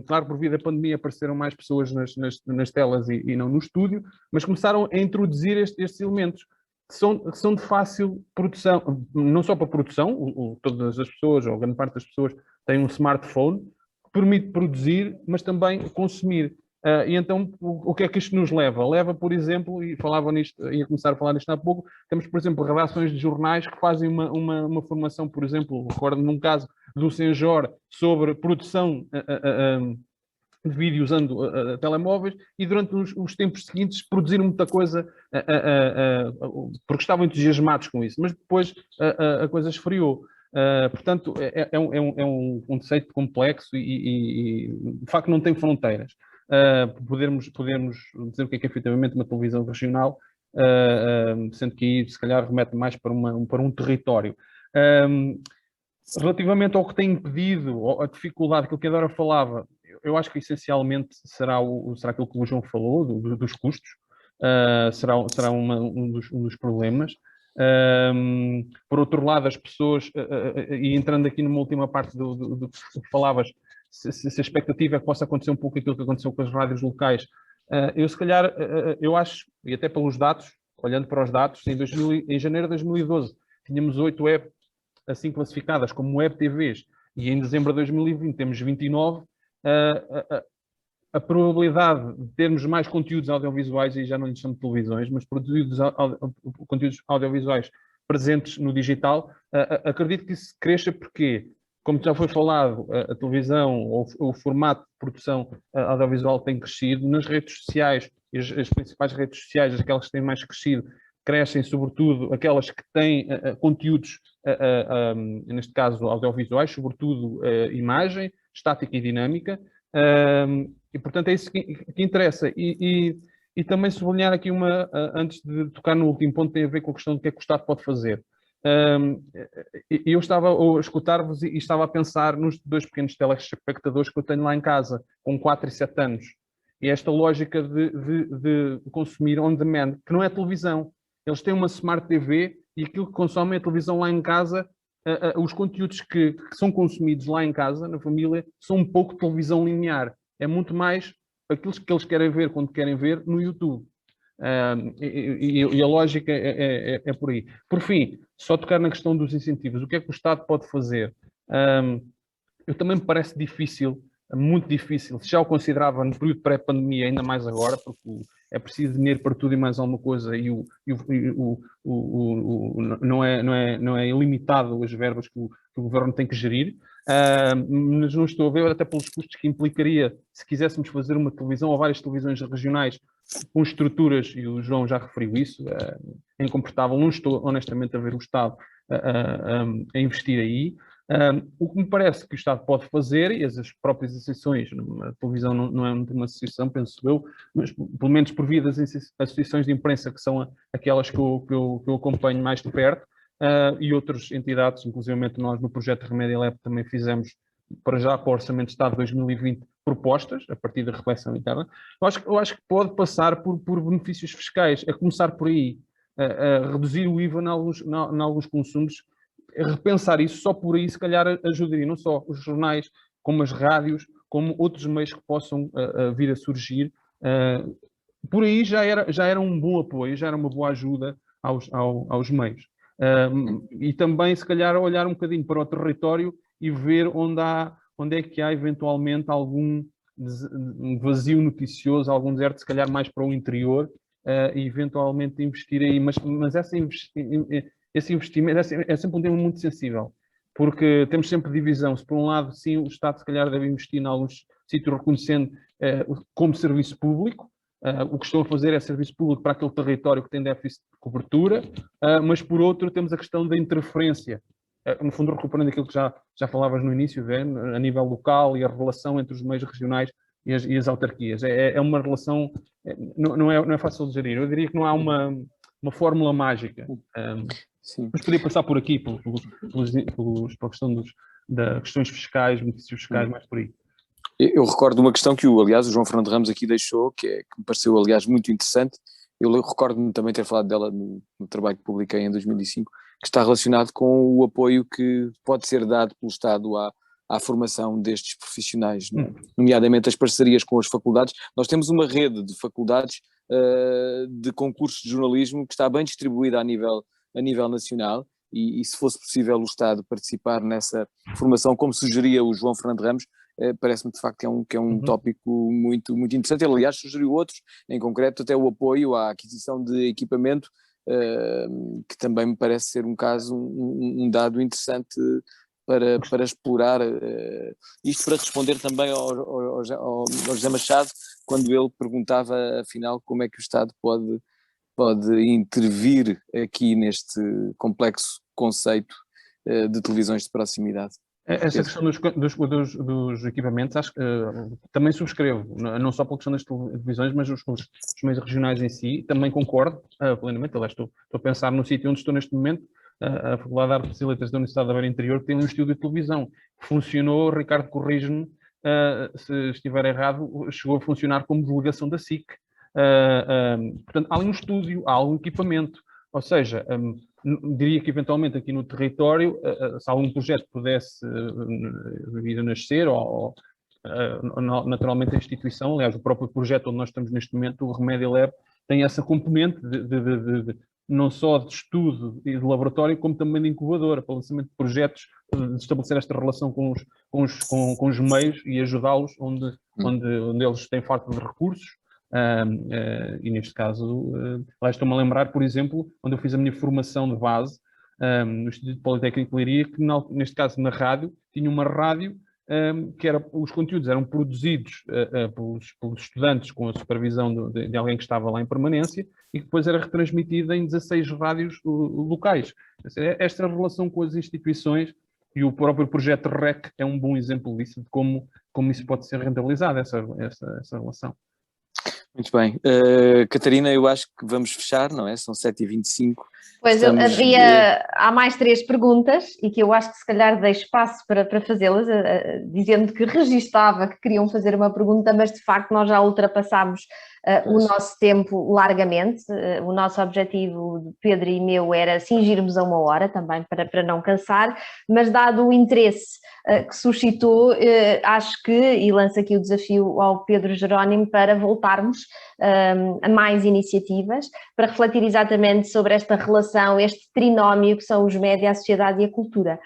Claro, por via da pandemia apareceram mais pessoas nas telas e não no estúdio, mas começaram a introduzir estes elementos que são de fácil produção, não só para produção, todas as pessoas, ou grande parte das pessoas, têm um smartphone que permite produzir, mas também consumir. E então, o que é que isto nos leva? Leva, por exemplo, e falava nisto, ia começar a falar nisto há pouco, temos, por exemplo, redações de jornais que fazem uma formação, por exemplo, recordo num caso do Senjor, sobre produção de vídeo usando telemóveis, e durante os tempos seguintes produziram muita coisa porque estavam entusiasmados com isso, mas depois a coisa esfriou. Portanto, é um conceito complexo e de facto não tem fronteiras. Podermos dizer o que é efetivamente uma televisão regional, sendo que aí se calhar remete mais para um território. Relativamente ao que tem impedido, a dificuldade, aquilo que a Dora falava, eu acho que essencialmente será aquilo que o João falou, dos custos, será um dos problemas. Por outro lado, as pessoas, e entrando aqui numa última parte do que falavas, se a expectativa é que possa acontecer um pouco aquilo que aconteceu com as rádios locais, eu se calhar, eu acho, e até pelos dados, olhando para os dados, em janeiro de 2012 tínhamos 8 web assim classificadas como web TVs, e em dezembro de 2020 temos 29, a probabilidade de termos mais conteúdos audiovisuais, e já não lhes chamo de televisões, mas conteúdos audiovisuais presentes no digital, acredito que isso cresça porque, como já foi falado, a televisão, ou o formato de produção audiovisual tem crescido. Nas redes sociais, as principais redes sociais, aquelas que têm mais crescido, crescem sobretudo aquelas que têm conteúdos, neste caso audiovisuais, sobretudo imagem, estática e dinâmica, e portanto é isso que interessa. E também sublinhar aqui antes de tocar no último ponto, tem a ver com a questão do que é que o Estado pode fazer. Eu estava a escutar-vos e estava a pensar nos 2 pequenos telespectadores que eu tenho lá em casa, com 4 e 7 anos. E esta lógica de consumir on demand, que não é televisão. Eles têm uma Smart TV e aquilo que consomem é televisão lá em casa. Os conteúdos que são consumidos lá em casa, na família, são um pouco televisão linear. É muito mais aquilo que eles querem ver quando querem ver no YouTube. E a lógica é por aí. Por fim, só tocar na questão dos incentivos. O que é que o Estado pode fazer? Eu também me parece difícil, muito difícil. Já o considerava no período pré-pandemia, ainda mais agora, porque é preciso dinheiro para tudo e mais alguma coisa, e não é ilimitado as verbas que o governo tem que gerir. Mas não estou a ver, até pelos custos que implicaria, se quiséssemos fazer uma televisão ou várias televisões regionais com estruturas, e o João já referiu isso, é incomportável. Não estou honestamente a ver o Estado a investir aí. O que me parece que o Estado pode fazer, e as próprias associações, a televisão não é uma associação, penso eu, mas pelo menos por via das associações de imprensa, que são aquelas que eu acompanho mais de perto, e outras entidades, inclusive nós no projeto Remédio Lab também fizemos, para já para o Orçamento de Estado de 2020, propostas, a partir da reflexão interna. Eu acho que pode passar por benefícios fiscais, a começar por aí, a reduzir o IVA em alguns consumos, a repensar isso. Só por aí, se calhar, ajudaria não só os jornais, como as rádios, como outros meios que possam vir a surgir. Por aí já era um bom apoio, já era uma boa ajuda aos meios. E também, se calhar, olhar um bocadinho para o território e ver onde é que há eventualmente algum vazio noticioso, algum deserto, se calhar mais para o interior, e eventualmente investir aí. Mas esse investimento é sempre um tema muito sensível, porque temos sempre divisão. Se por um lado, sim, o Estado se calhar deve investir em alguns sítios reconhecendo como serviço público. O que estão a fazer é serviço público para aquele território que tem déficit de cobertura, mas por outro temos a questão da interferência, no fundo recuperando aquilo que já falavas no início, a nível local, e a relação entre os meios regionais e as autarquias. É uma relação, não é fácil de gerir. Eu diria que não há uma fórmula mágica. Sim. Mas podia passar por aqui, pela questão das questões fiscais, benefícios fiscais, mais por aí. Eu recordo uma questão que, aliás, o João Fernando Ramos aqui deixou, que me pareceu, aliás, muito interessante. Eu recordo-me também ter falado dela no trabalho que publiquei em 2005, que está relacionado com o apoio que pode ser dado pelo Estado à formação destes profissionais, nomeadamente as parcerias com as faculdades. Nós temos uma rede de faculdades de concursos de jornalismo que está bem distribuída a nível nacional, e se fosse possível o Estado participar nessa formação, como sugeria o João Fernando Ramos, parece-me de facto que é um tópico muito, muito interessante. Ele, aliás, sugeriu outros, em concreto até o apoio à aquisição de equipamento, que também me parece ser um caso, um dado interessante para explorar, isto para responder também ao José Machado, quando ele perguntava, afinal, como é que o Estado pode intervir aqui neste complexo conceito de televisões de proximidade. Essa questão dos equipamentos, acho que também subscrevo, não só pela questão das televisões, mas os meios regionais em si, também concordo plenamente. Aliás, estou a pensar no sítio onde estou neste momento, a Faculdade de Artes e Letras da Universidade da Beira Interior, que tem um estúdio de televisão que funcionou, Ricardo, corrige-me se estiver errado, chegou a funcionar como delegação da SIC. Portanto, há ali um estúdio, há algum equipamento, ou seja, diria que eventualmente aqui no território, se algum projeto pudesse vir a nascer, ou naturalmente a instituição, aliás, o próprio projeto onde nós estamos neste momento, o Remédio Lab, tem essa componente de não só de estudo e de laboratório, como também de incubadora, para o lançamento de projetos, de estabelecer esta relação com os meios e ajudá-los onde eles têm falta de recursos. E neste caso, lá estou-me a lembrar, por exemplo, quando eu fiz a minha formação de base no Instituto Politécnico de Leiria, que neste caso na rádio, tinha uma rádio que os conteúdos eram produzidos pelos estudantes com a supervisão de alguém que estava lá em permanência e que depois era retransmitida em 16 rádios locais. Esta relação com as instituições e o próprio projeto REC é um bom exemplo disso, de como isso pode ser rentabilizado, essa relação. Muito bem. Catarina, eu acho que vamos fechar, não é? São 7h25. Pois, há mais 3 perguntas e que eu acho que se calhar dei espaço para fazê-las, dizendo que registava que queriam fazer uma pergunta, mas de facto nós já ultrapassámos o nosso tempo largamente. O nosso objetivo, Pedro e meu, era cingirmos a 1 hora também para não cansar, mas dado o interesse que suscitou, acho que, e lanço aqui o desafio ao Pedro Jerónimo para voltarmos a mais iniciativas, para refletir exatamente sobre esta relação, este trinómio que são os média, a sociedade e a cultura,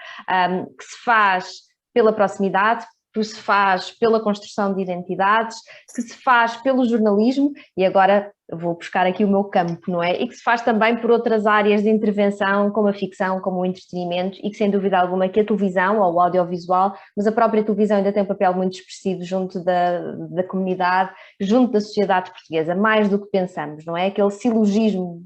que se faz pela proximidade, que se faz pela construção de identidades, que se faz pelo jornalismo, e agora vou buscar aqui o meu campo, não é? E que se faz também por outras áreas de intervenção, como a ficção, como o entretenimento, e que sem dúvida alguma que a televisão ou o audiovisual, mas a própria televisão ainda tem um papel muito expressivo junto da comunidade, junto da sociedade portuguesa, mais do que pensamos, não é? Aquele silogismo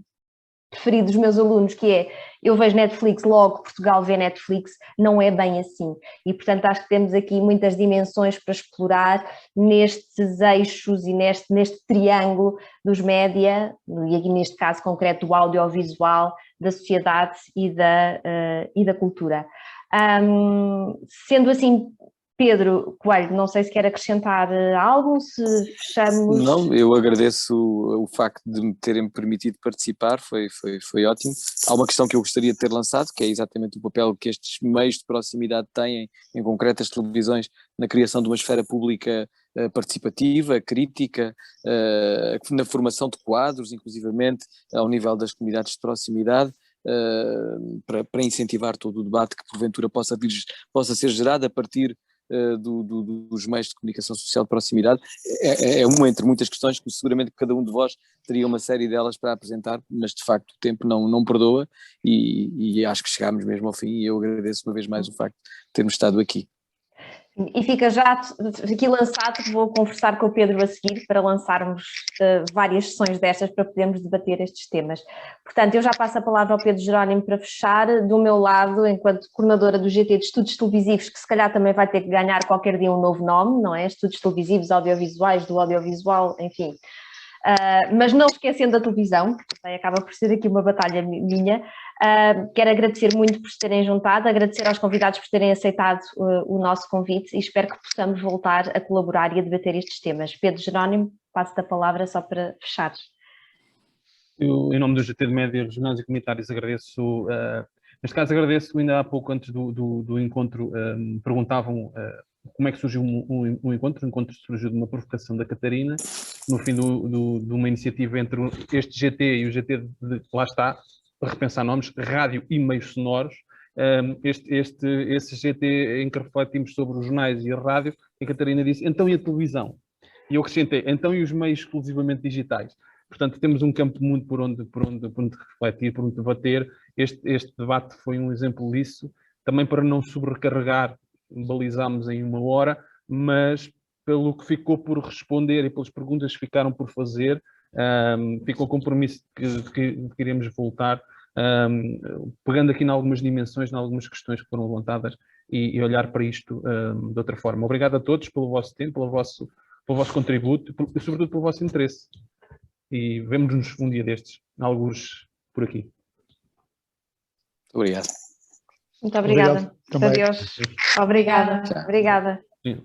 preferido dos meus alunos, que é: eu vejo Netflix, logo Portugal vê Netflix, não é bem assim. E, portanto, acho que temos aqui muitas dimensões para explorar nestes eixos e neste triângulo dos média, e aqui neste caso concreto do audiovisual, da sociedade e da cultura. Sendo assim, Pedro Coelho, não sei se quer acrescentar algo, se fechamos... Não, eu agradeço o facto de me terem permitido participar, foi ótimo. Há uma questão que eu gostaria de ter lançado, que é exatamente o papel que estes meios de proximidade têm, em concreto as televisões, na criação de uma esfera pública participativa, crítica, na formação de quadros, inclusivamente ao nível das comunidades de proximidade, para incentivar todo o debate que porventura possa ser gerado a partir dos meios de comunicação social de proximidade. É uma entre muitas questões que seguramente cada um de vós teria uma série delas para apresentar, mas de facto o tempo não perdoa e acho que chegámos mesmo ao fim, e eu agradeço uma vez mais o facto de termos estado aqui. E fica já aqui lançado, vou conversar com o Pedro a seguir para lançarmos várias sessões destas para podermos debater estes temas. Portanto, eu já passo a palavra ao Pedro Jerónimo para fechar. Do meu lado, enquanto coordenadora do GT de Estudos Televisivos, que se calhar também vai ter que ganhar qualquer dia um novo nome, não é? Estudos Televisivos, Audiovisuais, do audiovisual, enfim. Mas não esquecendo a televisão, que também acaba por ser aqui uma batalha minha. Quero agradecer muito por se terem juntado, agradecer aos convidados por terem aceitado o nosso convite e espero que possamos voltar a colaborar e a debater estes temas. Pedro Jerónimo, passo-te a palavra só para fechar. Eu, em nome do GT de Média Regionais e Comunitários, agradeço, neste caso agradeço, ainda há pouco antes do encontro, me perguntavam como é que surgiu um encontro. O encontro surgiu de uma provocação da Catarina, no fim de uma iniciativa entre este GT e o GT lá está, para repensar nomes, rádio e meios sonoros. Esse GT em que refletimos sobre os jornais e a rádio, a Catarina disse: então e a televisão? E eu acrescentei: então e os meios exclusivamente digitais? Portanto, temos um campo muito por onde refletir, por onde debater. Este debate foi um exemplo disso. Também para não sobrecarregar, balizámos em 1 hora, mas pelo que ficou por responder e pelas perguntas que ficaram por fazer, ficou o compromisso que queremos voltar, pegando aqui em algumas dimensões, em algumas questões que foram levantadas e olhar para isto de outra forma. Obrigado a todos pelo vosso tempo, pelo vosso contributo e sobretudo pelo vosso interesse. E vemo-nos um dia destes, alguns por aqui. Obrigado. Muito obrigada. Obrigado. Adeus. Obrigada. Tchau. Obrigada. Sim.